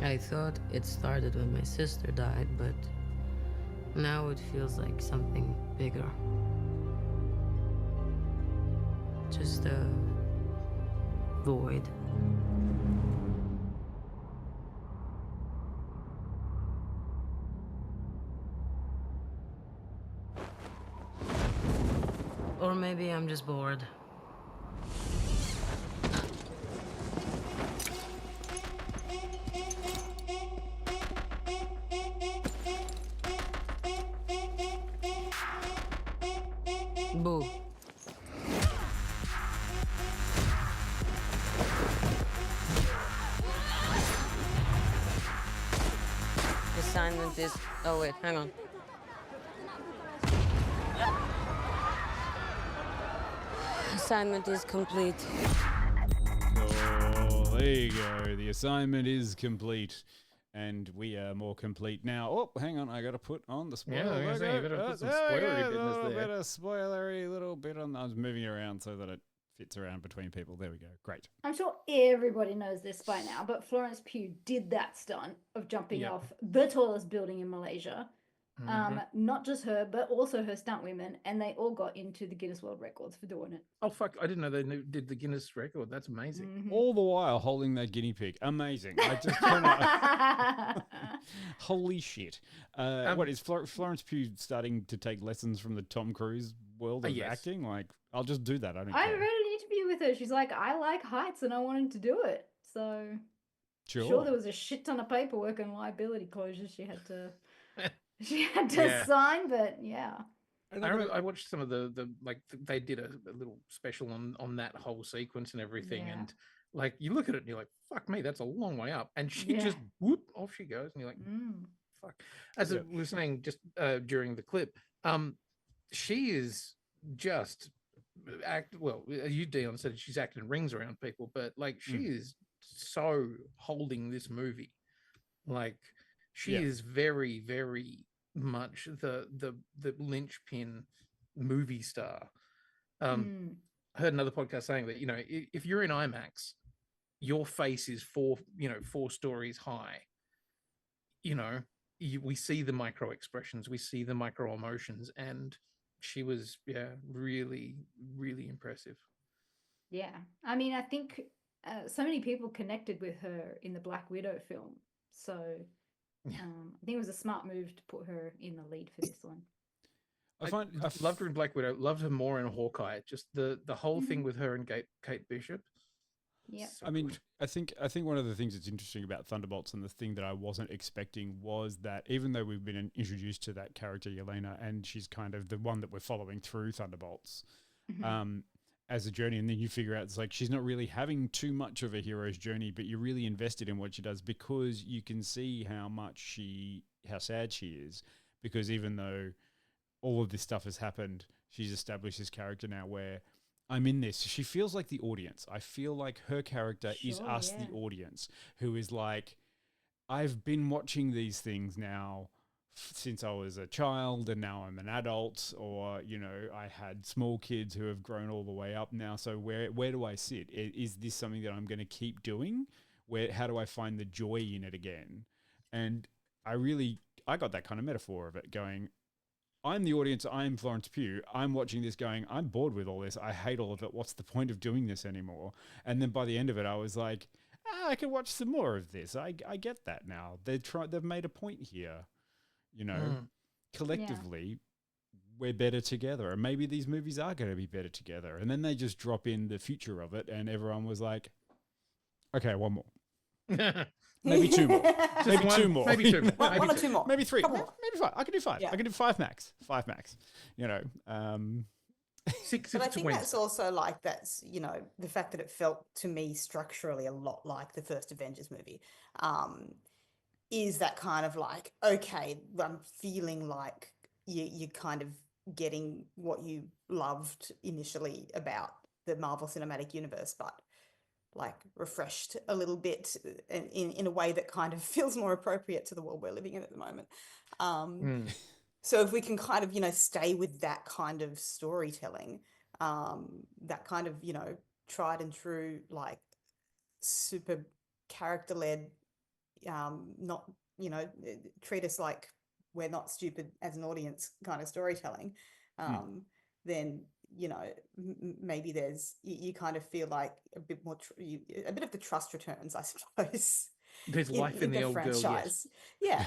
I thought it started when my sister died, but now it feels like something bigger. Just a void. Or maybe I'm just bored. Boo. Assignment is... Oh wait, hang on. Assignment is complete. Oh, there you go. The assignment is complete. And we are more complete now. Oh, hang on. I got to put on the spoiler logo. You better put some spoilery business there. A bit of spoilery, little bit on. I was moving it around so that it fits around between people. There we go. Great. I'm sure everybody knows this by now, but Florence Pugh did that stunt of jumping off the tallest building in Malaysia. Not just her, but also her stunt women, and they all got into the Guinness World Records for doing it. Oh fuck! I didn't know they did the Guinness record. That's amazing. All the while holding that guinea pig. Amazing. I just cannot. Holy shit! What is Florence Pugh starting to take lessons from the Tom Cruise world of acting? Like, I'll just do that. I don't care. I read an interview with her. She's like, I like heights, and I wanted to do it. So sure, there was a shit ton of paperwork and liability closures she had to. She had to sign, but yeah. I watched some of the they did a little special on that whole sequence and everything, and like you look at it and you're like, fuck me, that's a long way up, and she just whoop off she goes, and you're like, fuck. As I was saying just during the clip, she is just you Dion said she's acting rings around people, but like she is so holding this movie, like she is very, very much the linchpin movie star. Heard another podcast saying that, you know, if you're in IMAX, your face is 4 stories high. You know, we see the micro expressions, we see the micro emotions, and she was really, really impressive. Yeah, I mean, I think so many people connected with her in the Black Widow film, so. I think it was a smart move to put her in the lead for this one. I loved her in Black Widow. Loved her more in Hawkeye. Just the whole thing with her and Kate Bishop. Yeah. So I mean, I think one of the things that's interesting about Thunderbolts, and the thing that I wasn't expecting, was that even though we've been introduced to that character Yelena, and she's kind of the one that we're following through Thunderbolts, as a journey, and then you figure out it's like she's not really having too much of a hero's journey, but you're really invested in what she does because you can see how sad she is, because even though all of this stuff has happened, she's established this character now where I'm in this. She feels like the audience. I feel like her character is us, the audience, who is like, I've been watching these things now since I was a child, and now I'm an adult, or, you know, I had small kids who have grown all the way up now. So where do I sit? Is this something that I'm going to keep doing? How do I find the joy in it again? And I got that kind of metaphor of it, going, I'm the audience, I'm Florence Pugh, I'm watching this going, I'm bored with all this, I hate all of it, what's the point of doing this anymore? And then by the end of it, I was like, I can watch some more of this. I get that now. They've made a point here. You know, collectively, we're better together. And maybe these movies are going to be better together. And then they just drop in the future of it, and everyone was like, okay, one more. Maybe 2 more. Maybe 2 more. Maybe 2 more. One or 2 more. Maybe 3. Maybe 5. I can do 5. Yeah. I can do 5 max. 5 max. You know. 6 but I think that's also like, that's, you know, the fact that it felt to me structurally a lot like the first Avengers movie. is that kind of like, okay, I'm feeling like you're kind of getting what you loved initially about the Marvel Cinematic Universe, but like refreshed a little bit in a way that kind of feels more appropriate to the world we're living in at the moment. So if we can kind of, stay with that kind of storytelling, that kind of, tried and true, like super character-led, not, treat us like we're not stupid as an audience kind of storytelling, then, maybe there's, you kind of feel like a bit more, a bit of the trust returns, I suppose. There's life in the old franchise. Girl, yes. Yeah.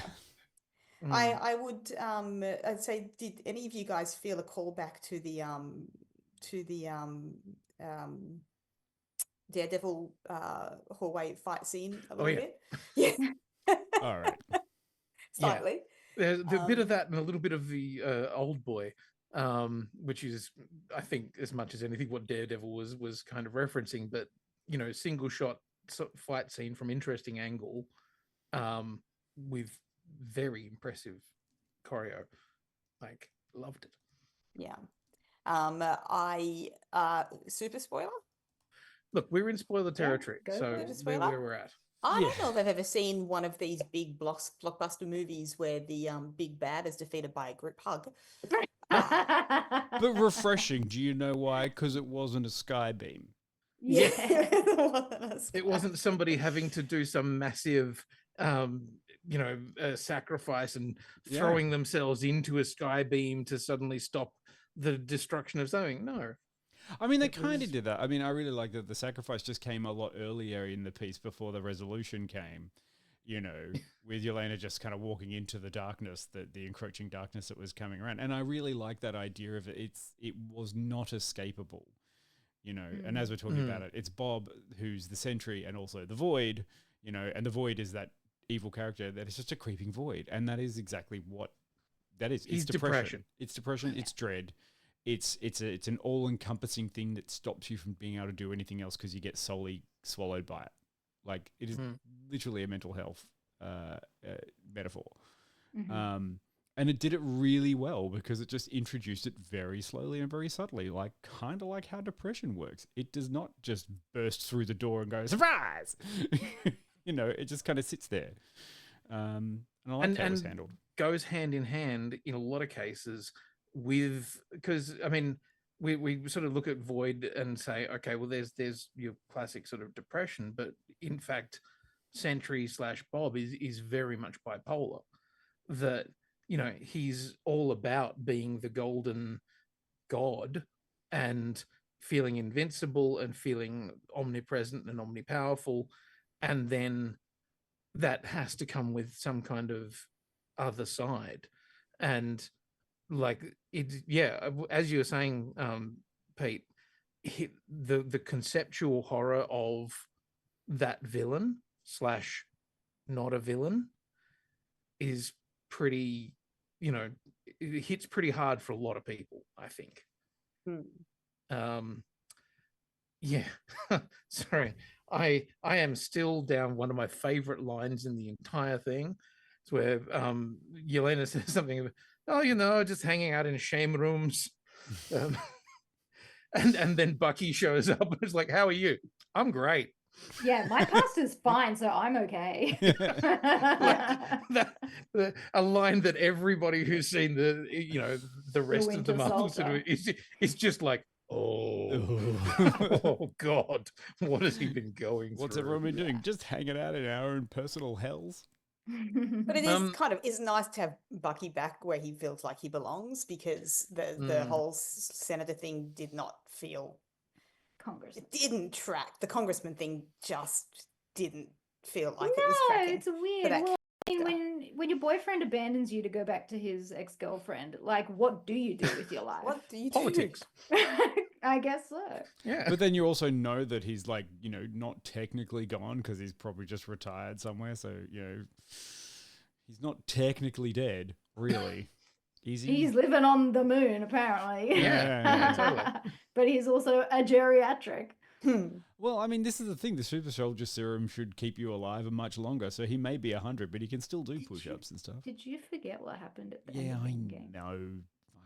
I would, I'd say, did any of you guys feel a callback to the Daredevil hallway fight scene a little bit? Yeah. All right. Slightly. Yeah. There's a bit of that and a little bit of the Old Boy, which is, I think, as much as anything what Daredevil was kind of referencing, but, single shot fight scene from interesting angle, with very impressive choreo. Like, loved it. Yeah. Super spoiler? Look, we're in spoiler territory, so where we're at. I don't know if I've ever seen one of these big blockbuster movies where the big bad is defeated by a group hug. But refreshing. Do you know why? Because it wasn't a sky beam. Yeah. It wasn't somebody having to do some massive sacrifice and throwing themselves into a sky beam to suddenly stop the destruction of something. No. I mean, they kind of did that. I mean, I really like that the sacrifice just came a lot earlier in the piece before the resolution came, with Yelena just kind of walking into the darkness, the encroaching darkness that was coming around. And I really like that idea of it. It was not escapable, and as we're talking about it, it's Bob who's the Sentry and also the Void, and the Void is that evil character that is just a creeping void. And that is exactly what that is. It's depression. It's depression. It's dread. It's an all-encompassing thing that stops you from being able to do anything else because you get solely swallowed by it. Like, it is literally a mental health metaphor. And it did it really well because it just introduced it very slowly and very subtly, like kind of like how depression works. It does not just burst through the door and go, surprise! It just kind of sits there. And I like how it was handled. Goes hand in hand in a lot of cases with, because I mean, we sort of look at Void and say, okay, well, there's your classic sort of depression, but in fact, Sentry / Bob is very much bipolar. That he's all about being the golden god and feeling invincible and feeling omnipresent and omnipowerful, and then that has to come with some kind of other side. And like as you were saying, Pete, the conceptual horror of that villain / not a villain is pretty, it hits pretty hard for a lot of people, I think. Sorry, I am still down one of my favorite lines in the entire thing. It's where Yelena says something about, just hanging out in shame rooms. And then Bucky shows up and is like, how are you? I'm great. Yeah, my past is fine, so I'm okay. A line that everybody who's seen the rest of the Marvel is just like, oh God, what has he been going What's through? everyone been doing? Just hanging out in our own personal hells. But it is it's nice to have Bucky back where he feels like he belongs, because the whole senator thing did not feel it didn't track. The congressman thing just didn't feel like it was tracking. It's weird. Well, I mean, when your boyfriend abandons you to go back to his ex-girlfriend, like, what do you do with your life? What do you do? Politics. I guess so. Yeah. But then you also know that he's like, not technically gone because he's probably just retired somewhere. So, he's not technically dead, really. He's living on the moon, apparently. Yeah, totally. But he's also a geriatric. Well, I mean, this is the thing. The super soldier serum should keep you alive much longer, so he may be 100, but he can still do push-ups and stuff. Did you forget what happened at the end Yeah, of I Endgame? know.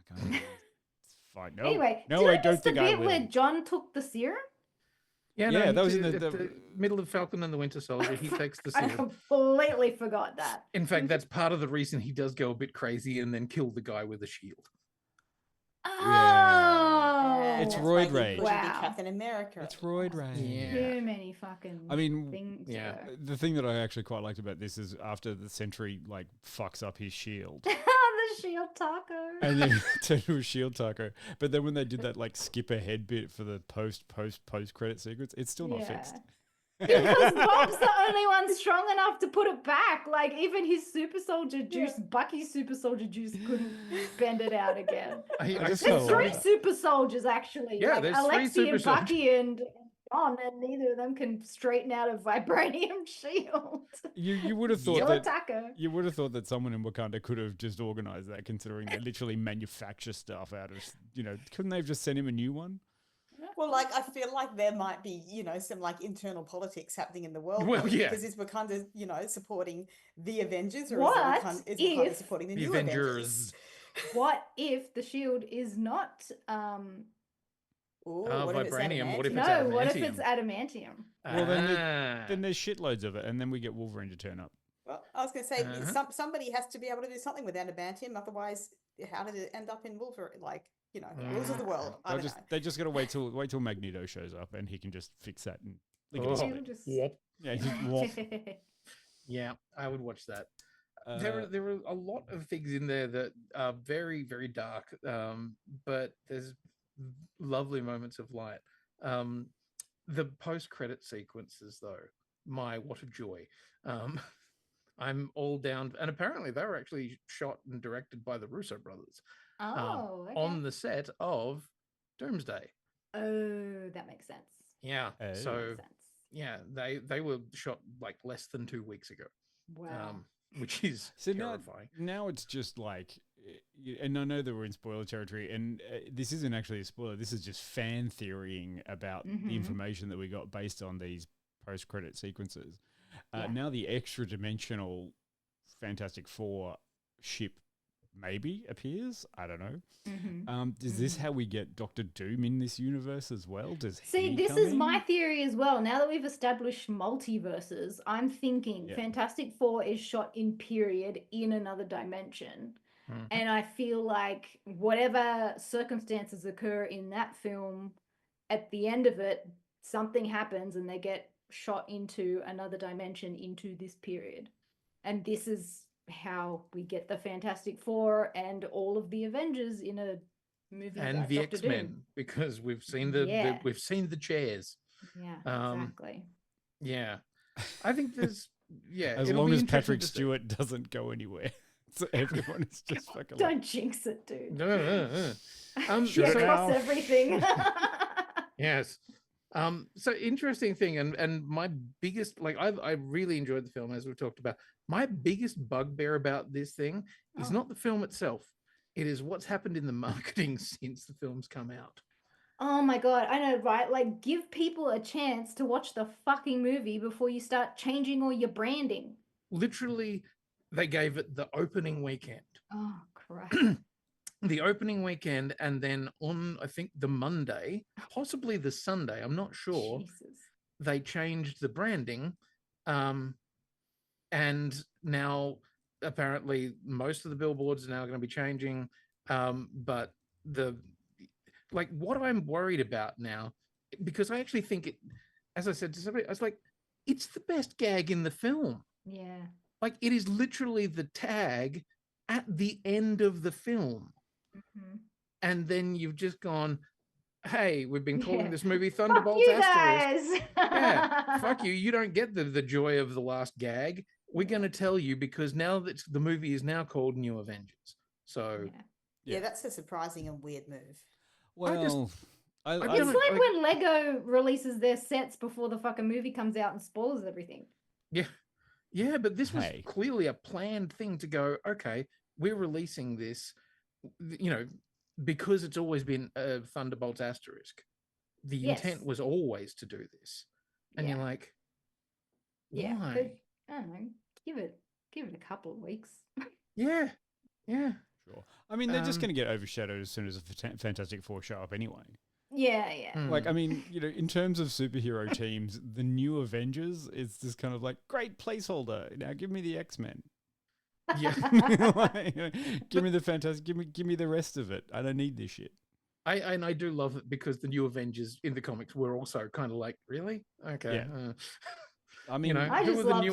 Fuck, it's fine. No, Anyway, no, I don't think I the bit will. where John took the serum? Yeah, Yeah, no, that was in in the middle of Falcon and the Winter Soldier. He takes the I serum. completely forgot that. In fact, that's part of the reason he does go a bit crazy and then kill the guy with a shield. Oh, It's that's roid why he rage. couldn't be Wow. Captain America. It's roid rage. Yeah. Too many fucking I mean, things. yeah. The thing that I actually quite liked about this is after the Sentry like fucks up his shield, The shield taco. and then turned to a shield taco. But then when they did that like skip ahead bit for the post credit sequence, it's still not fixed. Because Bob's the only one strong enough to put it back. Like even his super soldier juice, Bucky's super soldier juice couldn't bend it out again. just There's felt three like- super soldiers actually. Yeah, like there's three Alexi super and Bucky and John, and neither of them can straighten out a vibranium shield. You would have thought Shield that taco. you would have thought that someone in Wakanda could have just organized that, considering they literally manufacture stuff out of couldn't they have just sent him a new one? Well, like I feel like there might be, some like internal politics happening in the world. Well, yeah. Because is Wakanda, supporting the Avengers, or What is Wakanda if supporting the The new Avengers. What if the shield is not Ooh, Vibranium, what if adamantium? it's no, what if adamantium? it's adamantium? Well, then there's shitloads of it, and then we get Wolverine to turn up. Well, I was going to say Uh-huh. somebody has to be able to do something with adamantium. Otherwise, how did it end up in Wolverine? Like, rules of the world. I don't know. They just gotta wait till Magneto shows up, and he can just fix that and leave it Oh. aside. Yeah, just walk. Yeah, I would watch that. There are a lot of things in there that are very, very dark, but there's lovely moments of light. The post-credit sequences, though, what a joy! I'm all down, and apparently they were actually shot and directed by the Russo brothers. Okay. On the set of Doomsday. Oh, that makes sense. Yeah, Oh. so Makes sense. yeah, they were shot like less than 2 weeks ago. Wow. Which is So terrifying. now it's just like, and I know that we're in spoiler territory, and this isn't actually a spoiler. This is just fan theorying about the information that we got based on these post-credit sequences. Now the extra-dimensional Fantastic Four ship maybe appears. I don't know. Is this how we get Doctor Doom in this universe as well? See, this is my theory as well. Now that we've established multiverses, I'm thinking Fantastic Four is shot in period in another dimension. And I feel like whatever circumstances occur in that film, at the end of it, something happens and they get shot into another dimension into this period. And this is how we get the Fantastic Four and all of the Avengers in a movie And about the Doctor X-Men, Doom. because we've seen we've seen the chairs. Yeah, exactly. Yeah. I think there's as it'll long be as interesting Patrick to see. Stewart doesn't go anywhere. So everyone is just fucking Don't jinx it, dude. So- Cross everything. Yes. So interesting thing, and my biggest, like, I really enjoyed the film, as we've talked about. My biggest bugbear about this thing is not the film itself. It is what's happened in the marketing since the film's come out. Oh my god, I know, right? Like, give people a chance to watch the fucking movie before you start changing all your branding. Literally, they gave it the opening weekend. Oh, crap. The opening weekend, and then on, I think, the Monday, possibly the Sunday, I'm not sure, Jesus. they changed the branding. And now apparently most of the billboards are now going to be changing. But what I'm worried about now, because I actually think it, as I said to somebody, I was like, it's the best gag in the film. Yeah. Like, it is literally the tag at the end of the film. And then you've just gone, hey, we've been calling this movie Thunderbolts Fuck you asterisk. guys. Yeah, fuck you. You don't get the joy of the last gag. We're going to tell you, because now that the movie is now called New Avengers. So Yeah, that's a surprising and weird move. Well, It's like when Lego releases their sets before the fucking movie comes out and spoils everything. Yeah, but this was clearly a planned thing to go, okay, we're releasing this, because it's always been a Thunderbolts asterisk. the intent was always to do this, and you're like, why? Yeah, but I don't know. Give it a couple of weeks. Yeah. Sure. I mean, they're just going to get overshadowed as soon as the Fantastic Four show up anyway. Yeah. Like, I mean, in terms of superhero teams, the new Avengers is just kind of like, great placeholder. Now give me the X-Men. Yeah. Give me the Fantastic. Give me the rest of it. I don't need this shit. I do love it because the new Avengers in the comics were also kind of like, really? Okay. Yeah. I mean, I just loved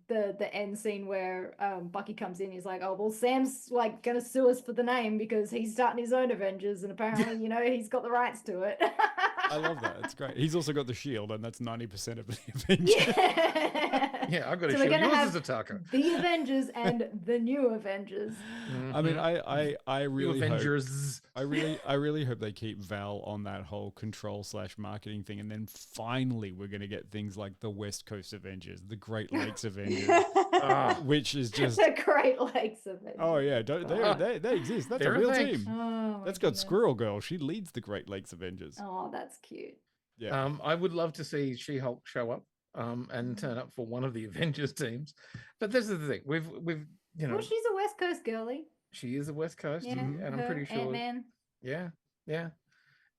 the end scene where Bucky comes in. He's like, "Oh well, Sam's like gonna sue us for the name because he's starting his own Avengers, and apparently, he's got the rights to it." I love that. It's great. He's also got the shield, and that's 90% of the Avengers. Yeah, I've got a shield. Yours is a Tucker. The Avengers and the new Avengers. I mean, I really Avengers. I really hope they keep Val on that whole control/marketing thing, and then finally we're gonna get things like the West Coast Avengers, the Great Lakes Avengers, which is just the Great Lakes Avengers. Oh yeah, they exist. That's a real team. Oh, that's got Squirrel Girl. She leads the Great Lakes Avengers. Oh, that's cute. Yeah. I would love to see She-Hulk show up and turn up for one of the Avengers teams. But this is the thing. We've Well, she's a West Coast girly. She is a West Coast, Yeah, and I'm pretty sure. Ant-Man. Yeah.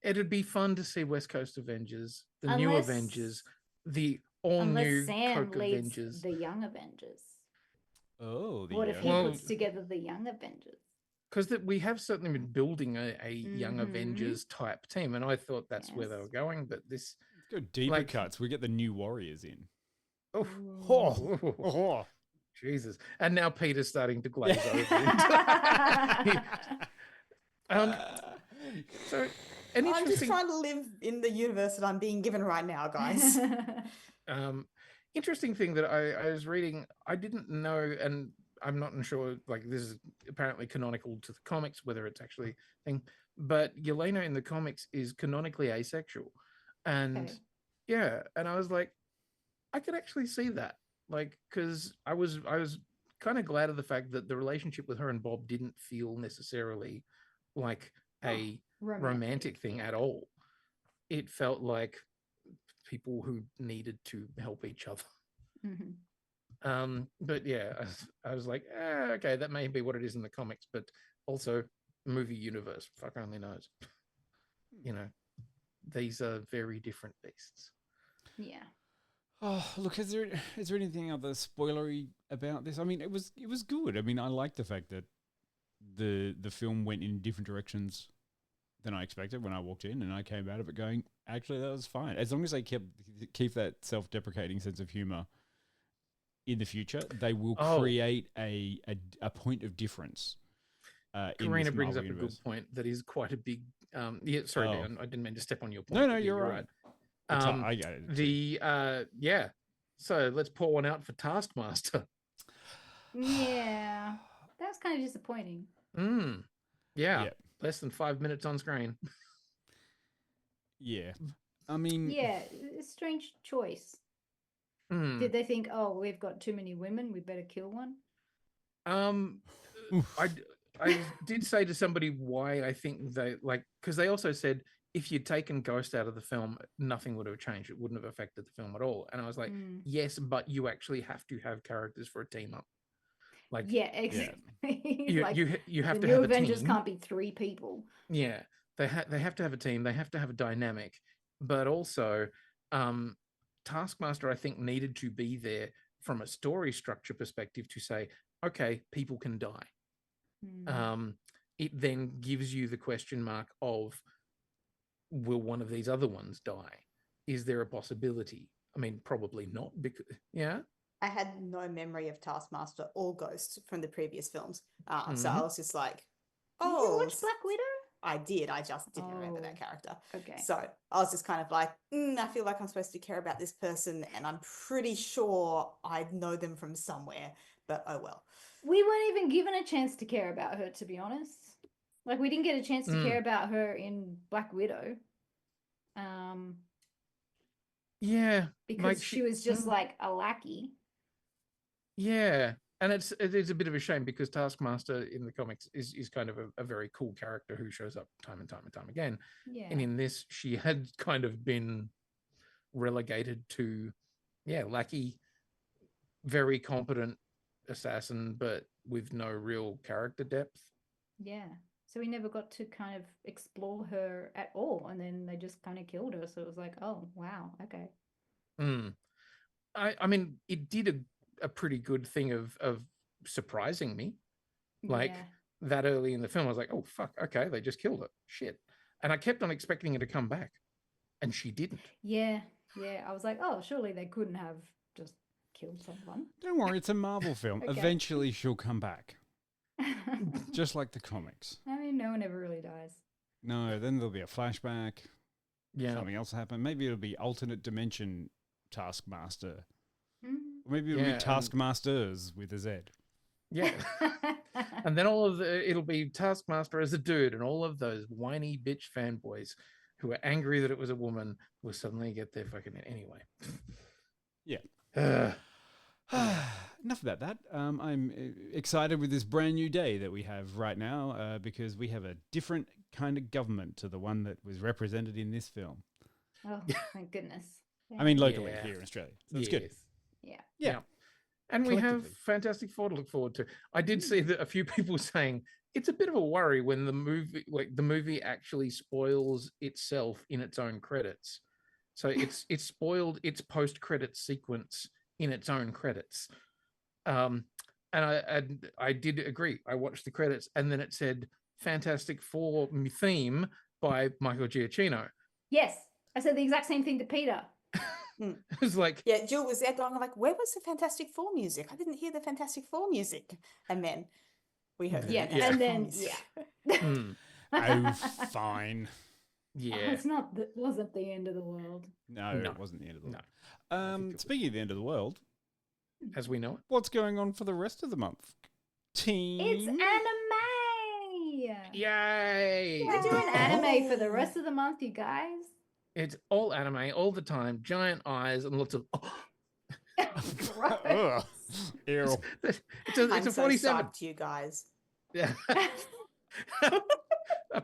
It'd be fun to see West Coast Avengers, the new Avengers, the all-new Coke Avengers. The Young Avengers. Oh, what if he puts together the Young Avengers? Because we have certainly been building a Young Avengers type team, and I thought that's where they were going. But this go deeper cuts. We get the new Warriors in. Oh, Jesus! And now Peter's starting to glaze over. So, I'm just trying to live in the universe that I'm being given right now, guys. Interesting thing that I was reading, I didn't know, and I'm not sure, like, this is apparently canonical to the comics, whether it's actually a thing, but Yelena in the comics is canonically asexual. And and I was like, I could actually see that. Like, because I was kind of glad of the fact that the relationship with her and Bob didn't feel necessarily like a romantic thing at all. It felt like people who needed to help each other. But yeah, I was like, okay, that may be what it is in the comics, but also movie universe, fuck only knows. These are very different beasts. Yeah. Oh, look, is there anything other spoilery about this? I mean, it was good. I mean, I like the fact that the film went in different directions than I expected when I walked in, and I came out of it going, actually, that was fine. As long as they keep that self-deprecating sense of humor in the future, they will create a point of difference. Karina brings up a good point that is quite a big. Sorry, Dan, I didn't mean to step on your point. No, you're right. I get it. So let's pour one out for Taskmaster. Yeah, that was kind of disappointing. Yeah. Less than 5 minutes on screen. Yeah. I mean... Yeah, a strange choice. Did they think, oh, we've got too many women, we better kill one? I did say to somebody why I think they, like, because they also said if you'd taken Ghost out of the film, nothing would have changed. It wouldn't have affected the film at all. And I was like, yes, but you actually have to have characters for a team up. Like, yeah, exactly. You have to have a team. The new Avengers can't be 3 people. Yeah, they have to have a team. They have to have a dynamic, but also Taskmaster, I think, needed to be there from a story structure perspective to say, okay, people can die. It then gives you the question mark of, will one of these other ones die? Is there a possibility? I mean, probably not, because I had no memory of Taskmaster or Ghost from the previous films. So I was just like, Did you watch Black Widow? I did. I just didn't remember that character. Okay. So I was just kind of like, I feel like I'm supposed to care about this person, and I'm pretty sure I know them from somewhere, but oh well. We weren't even given a chance to care about her, to be honest. Like, we didn't get a chance to care about her in Black Widow. Yeah. Because she was just like a lackey. Yeah. And it's a bit of a shame because Taskmaster in the comics is kind of a very cool character who shows up time and time and time again. Yeah. And in this, she had kind of been relegated to, lackey, very competent assassin, but with no real character depth. Yeah. So we never got to kind of explore her at all. And then they just kind of killed her. So it was like, oh, wow. Okay. I mean, it did a pretty good thing of surprising me. Like that early in the film, I was like, oh, fuck. Okay. They just killed her. Shit. And I kept on expecting her to come back. And she didn't. Yeah. Yeah. I was like, oh, surely they couldn't have just killed someone. Don't worry. It's a Marvel film. Okay. Eventually she'll come back. Just like the comics. I mean, no one ever really dies. No, then there'll be a flashback. Yeah. Something else will happen. Maybe it'll be alternate dimension Taskmaster. Mm. Or maybe it'll be Taskmasters with a Z. Yeah. And then it'll be Taskmaster as a dude, and all of those whiny bitch fanboys who are angry that it was a woman will suddenly get their fucking anyway. Yeah. Enough about that. I'm excited with this brand new day that we have right now because we have a different kind of government to the one that was represented in this film. Oh, thank goodness. I mean, locally here in Australia. So that's good. Yeah. And we have Fantastic Four to look forward to. I did see that a few people saying it's a bit of a worry when the movie actually spoils itself in its own credits. So it's spoiled its post-credit sequence in its own credits. And I did agree. I watched the credits and then it said Fantastic Four theme by Michael Giacchino. Yes. I said the exact same thing to Peter. It was like, yeah, Jill was there going like, where was the Fantastic Four music? I didn't hear the Fantastic Four music. And then we heard the and then Oh, fine. Yeah. Wasn't the end of the world. No, it wasn't the end of the world. Speaking of the end of the world, as we know it, what's going on for the rest of the month? It's anime. Yay! We're doing anime for the rest of the month, you guys. It's all anime all the time, giant eyes and lots of. Ugh. Ew. It's a 47. To you guys. Yeah.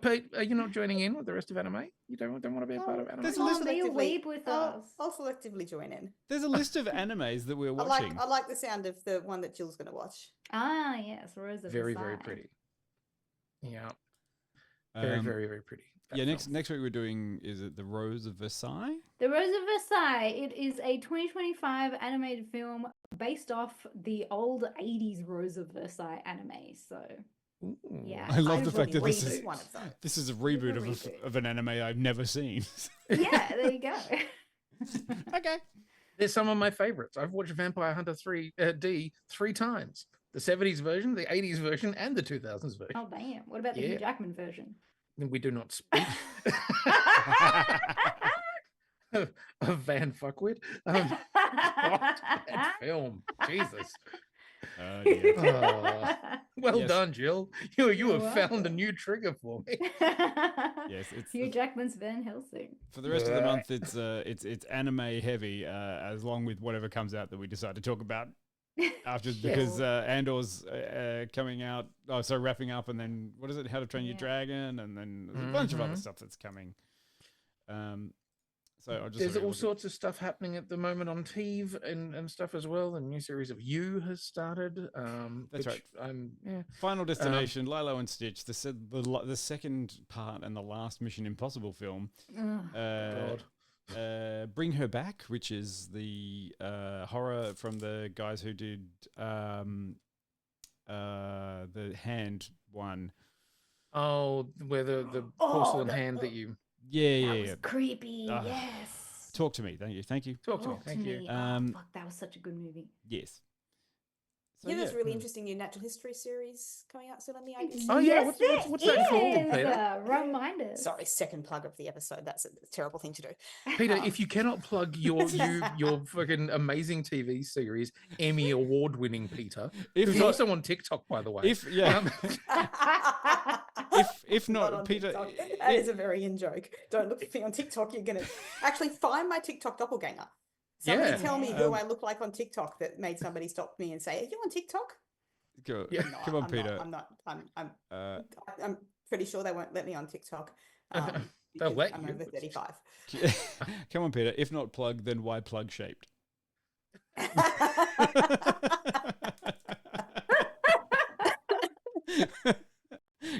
Pete, are you not joining in with the rest of anime? You don't want to be a part of anime? There's a list Be a weeb with us. I'll selectively join in. There's a list of animes that we're watching. I like the sound of the one that Jill's going to watch. Ah, yes, Rose of very, Versailles. very pretty. Yeah. Very, very, very pretty. Next week we're doing, is it The Rose of Versailles? The Rose of Versailles. It is a 2025 animated film based off the old 80s Rose of Versailles anime. So, yeah. I love the fact that this is a reboot of an anime I've never seen. Yeah, there you go. Okay. They're some of my favorites. I've watched Vampire Hunter 3D 3 times. The 70s version, the 80s version, and the 2000s version. Oh, damn. What about the Hugh Jackman version? We do not speak of Van Fuckwit. That film, Jesus. Well done, Jill. You have found a new trigger for me. Yes, it's Hugh Jackman's Van Helsing. For the rest of the month, it's anime heavy, as long with whatever comes out that we decide to talk about after, because Andor's coming out. Oh, so wrapping up, and then what is it? How to Train Your Dragon, and then there's a bunch of other stuff that's coming. So there's all sorts of stuff happening at the moment on TV and stuff as well. The new series of You has started. That's right. Final Destination, Lilo and Stitch. The second part and the last Mission Impossible film. God. Bring Her Back, which is the horror from the guys who did the hand one. Oh, where the porcelain hand that you. Yeah, that was creepy. Yes. Talk to me, thank you. Talk to me. Thank you. Fuck, that was such a good movie. Yes. So, there's a really interesting new natural history series coming out soon on the ABC. Oh yeah, what's that called, Peter? Reminder. Sorry, second plug of the episode. That's a terrible thing to do. Peter, if you cannot plug your fucking amazing TV series, Emmy award-winning Peter, who's also on TikTok, by the way. If not Peter, that is a very in joke. Don't look at me on TikTok. You're gonna actually find my TikTok doppelganger. Somebody tell me who I look like on TikTok that made somebody stop me and say, "Are you on TikTok?" Go, Yeah. come on, Peter. I'm pretty sure they won't let me on TikTok. They'll let I'm you. over 35. Come on, Peter. If not plug, then why plug shaped?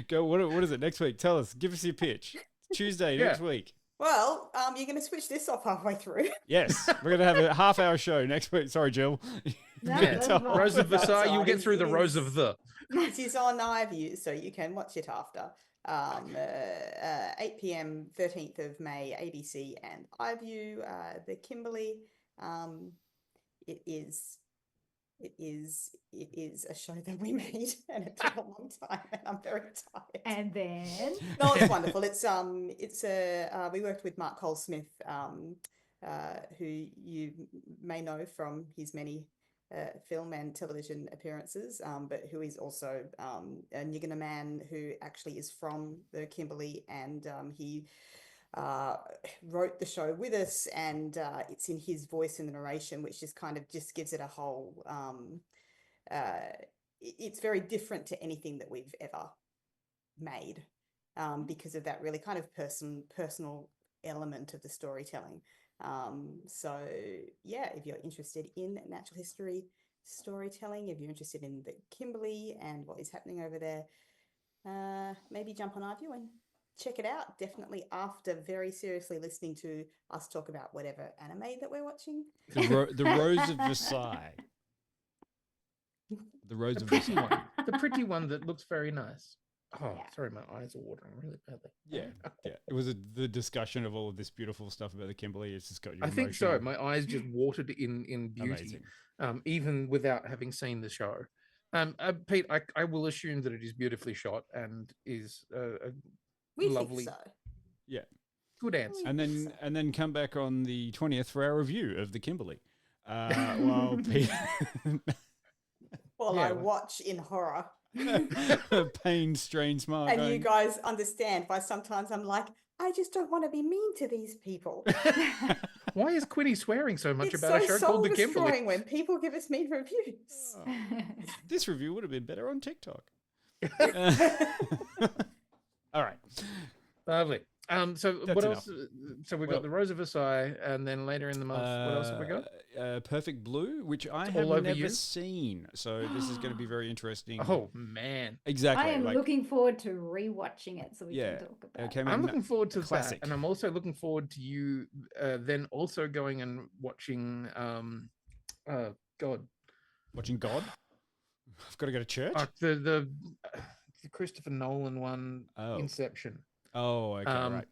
Go. What is it next week? Tell us. Give us your pitch. Tuesday next week. Well, you're going to switch this off halfway through. Yes, we're going to have a half-hour show next week. Sorry, Jill. Rose of Versailles. You'll get through the Rose of the. It is on iView, so you can watch it after. 8 p.m. 13th of May, ABC and iView. The Kimberly. It is a show that we made, and it took a long time, and I'm very tired. And then no, it's wonderful. We worked with Mark Cole-Smith, who you may know from his many film and television appearances, but who is also a Nyingma man who actually is from the Kimberley, and he wrote the show with us, and it's in his voice in the narration, which just kind of just gives it a whole it's very different to anything that we've ever made, because of that really kind of personal element of the storytelling. So yeah, if you're interested in natural history storytelling, if you're interested in the Kimberley and what is happening over there, maybe jump on iView and check it out. Definitely after very seriously listening to us talk about whatever anime that we're watching. The Rose of Versailles. The Rose of pretty Versailles. one. The pretty one that looks very nice. Oh, sorry, my eyes are watering really badly. Yeah. It was the discussion of all of this beautiful stuff about the Kimberley. It's just got you. I think so. My eyes just watered in beauty, even without having seen the show. Pete, I will assume that it is beautifully shot and is a lovely. Think so. Yeah. Good answer. And then come back on the 20th for our review of the Kimberley. While Pete. I watch in horror. Pain, strain, smile. And you guys understand why sometimes I'm like, I just don't want to be mean to these people. Why is Quinny swearing so much about a show called The Kimberley? When people give us mean reviews. This review would have been better on TikTok. All right. Lovely. So That's what enough. else? So we've got the Rose of Versailles, and then later in the month, what else have we got? Perfect Blue, which I All have Over never You? seen. So this is going to be very interesting. Oh man, exactly. I am looking forward to rewatching it so we can talk about it. I'm looking forward to classic. that, and I'm also looking forward to you then also going and watching. Watching God. I've got to go to church. The Christopher Nolan one, Inception. Oh, okay, right.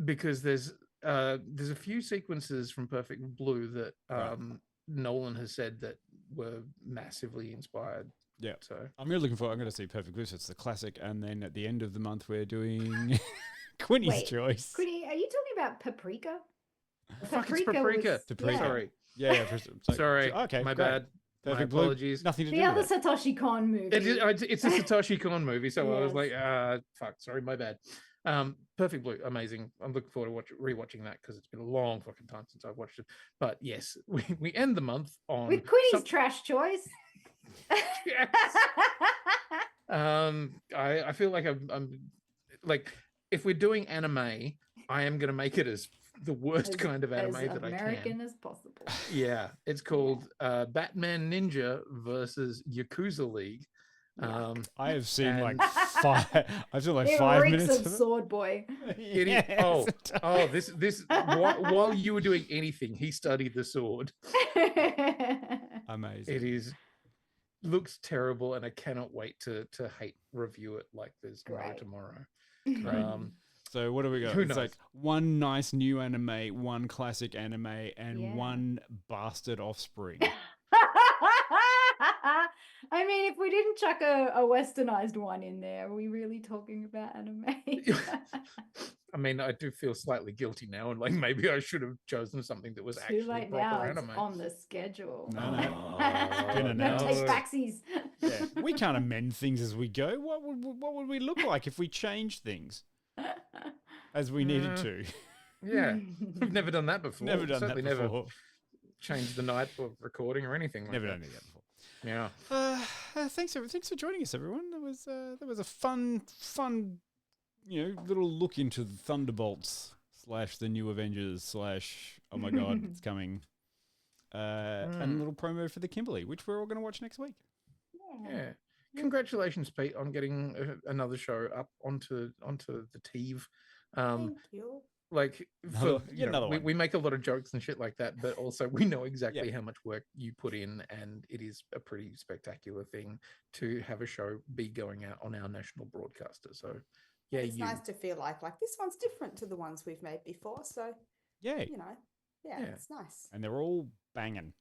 Because there's a few sequences from Perfect Blue that Nolan has said that were massively inspired. Yeah. So I'm really looking forward. I'm going to see Perfect Blue. So it's the classic, and then at the end of the month we're doing Quinny's choice. Quinny, are you talking about Paprika? Paprika. Paprika. Sorry. Yeah. Sorry. Okay. My great. bad. Perfect My apologies. Blue. Nothing to do The other with that. Satoshi Kon movie. It's a Satoshi Kon movie, so I was Yes. like, fuck, sorry, my bad. Perfect Blue, amazing. I'm looking forward to rewatching that because it's been a long fucking time since I've watched it. But yes, we end the month on with Quinny's trash choice. I feel like I'm like, if we're doing anime, I am going to make it as the worst kind of anime that I can. American as possible. Yeah, it's called Batman Ninja versus Yakuza League. I have seen like five. I've seen like It 5 reeks minutes. of Sword Boy. This while you were doing anything, he studied the sword. Amazing. Looks terrible, and I cannot wait to hate review it like there's no tomorrow. So what do we got? Who It's knows? like one nice new anime, one classic anime, and one bastard offspring. I mean, if we didn't chuck a westernized one in there, are we really talking about anime? I mean, I do feel slightly guilty now, and like maybe I should have chosen something that was Too actually late proper now. anime. It's on the schedule. No. Been No, announced. take backsies. Yeah, we can't amend things as we go. What would we look like if we changed things as we needed to? Yeah, we've never done that before. Never done Certainly that before. Never changed the night of recording or anything like Never that. done that before. Yeah. Thanks for joining us, everyone. That was a fun, little look into the Thunderbolts / the new Avengers / oh my god, it's coming. And a little promo for the Kimberly, which we're all going to watch next week. Yeah. Congratulations, Pete, on getting another show up onto the TiVe. Thank you. Like, we make a lot of jokes and shit like that, but also we know exactly how much work you put in, and it is a pretty spectacular thing to have a show be going out on our national broadcaster. So, yeah, it's nice to feel like this one's different to the ones we've made before. So, it's nice. And they're all banging.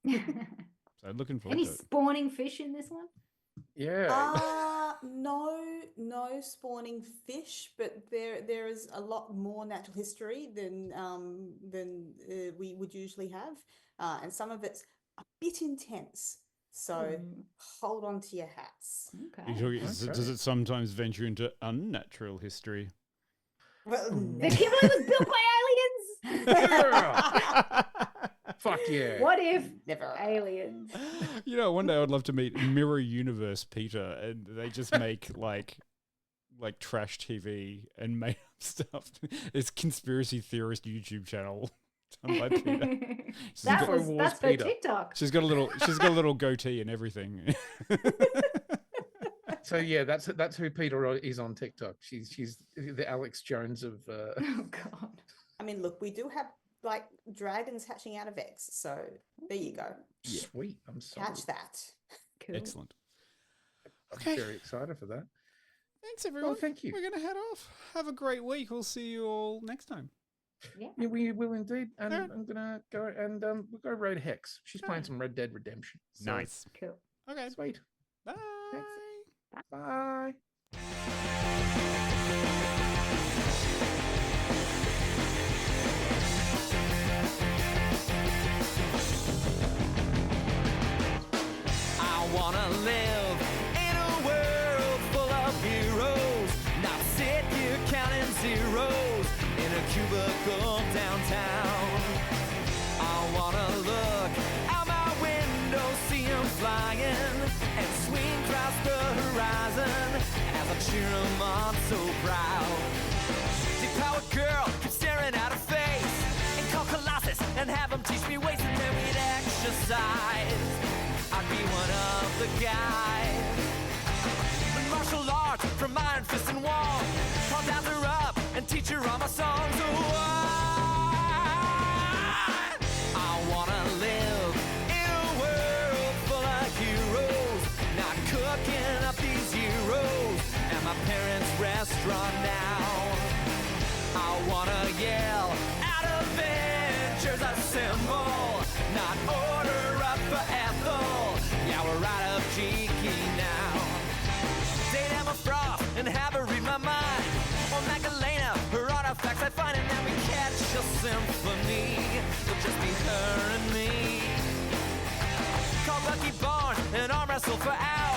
So looking forward Any to it. spawning fish in this one? Yeah. No spawning fish, but there is a lot more natural history than we would usually have, and some of it's a bit intense. So hold on to your hats. Okay. Does it sometimes venture into unnatural history? Well, the Kimberly was built by aliens. Fuck yeah. What if never aliens? One day I'd love to meet Mirror Universe Peter, and they just make like trash TV and made up stuff. It's conspiracy theorist YouTube channel done by Peter. That's her TikTok. She's got a little goatee and everything. So yeah, that's who Peter is on TikTok. She's the Alex Jones of. Oh God. I mean, look, we do have like dragons hatching out of eggs, so there you go. Yeah. Sweet, I'm sorry. Catch that. Cool. Excellent. I'm very excited for that. Thanks, everyone. Oh, thank you. We're gonna head off. Have a great week. We'll see you all next time. Yeah, we will indeed. And I'm gonna go and we'll go raid Hex. She's playing some Red Dead Redemption. So. Nice. Cool. Okay. Sweet. Bye. Thanks. Bye. I wanna live in a world full of heroes, not sit here counting zeros in a cubicle downtown. I wanna look out my window, see 'em flying, and swing across the horizon as I cheer 'em on so proud. Deep-powered girl keeps staring at her face, and call Colossus and have 'em teach me ways, and then we'd exercise. I'd be one of the guys. Martial arts from Iron Fist and Wall. I'll dance her up and teach her all my songs. Oh, I wanna live in a world full of heroes, not cooking up these heroes at my parents' restaurant now. I wanna yell out Avengers assemble, not order up for Ethel. Yeah, we're right up cheeky now. Date Emma Frost and have her read my mind. Or Magdalena, her artifacts I find, and then we catch a symphony. It'll just be her and me. Call Bucky Barnes and arm wrestle for hours.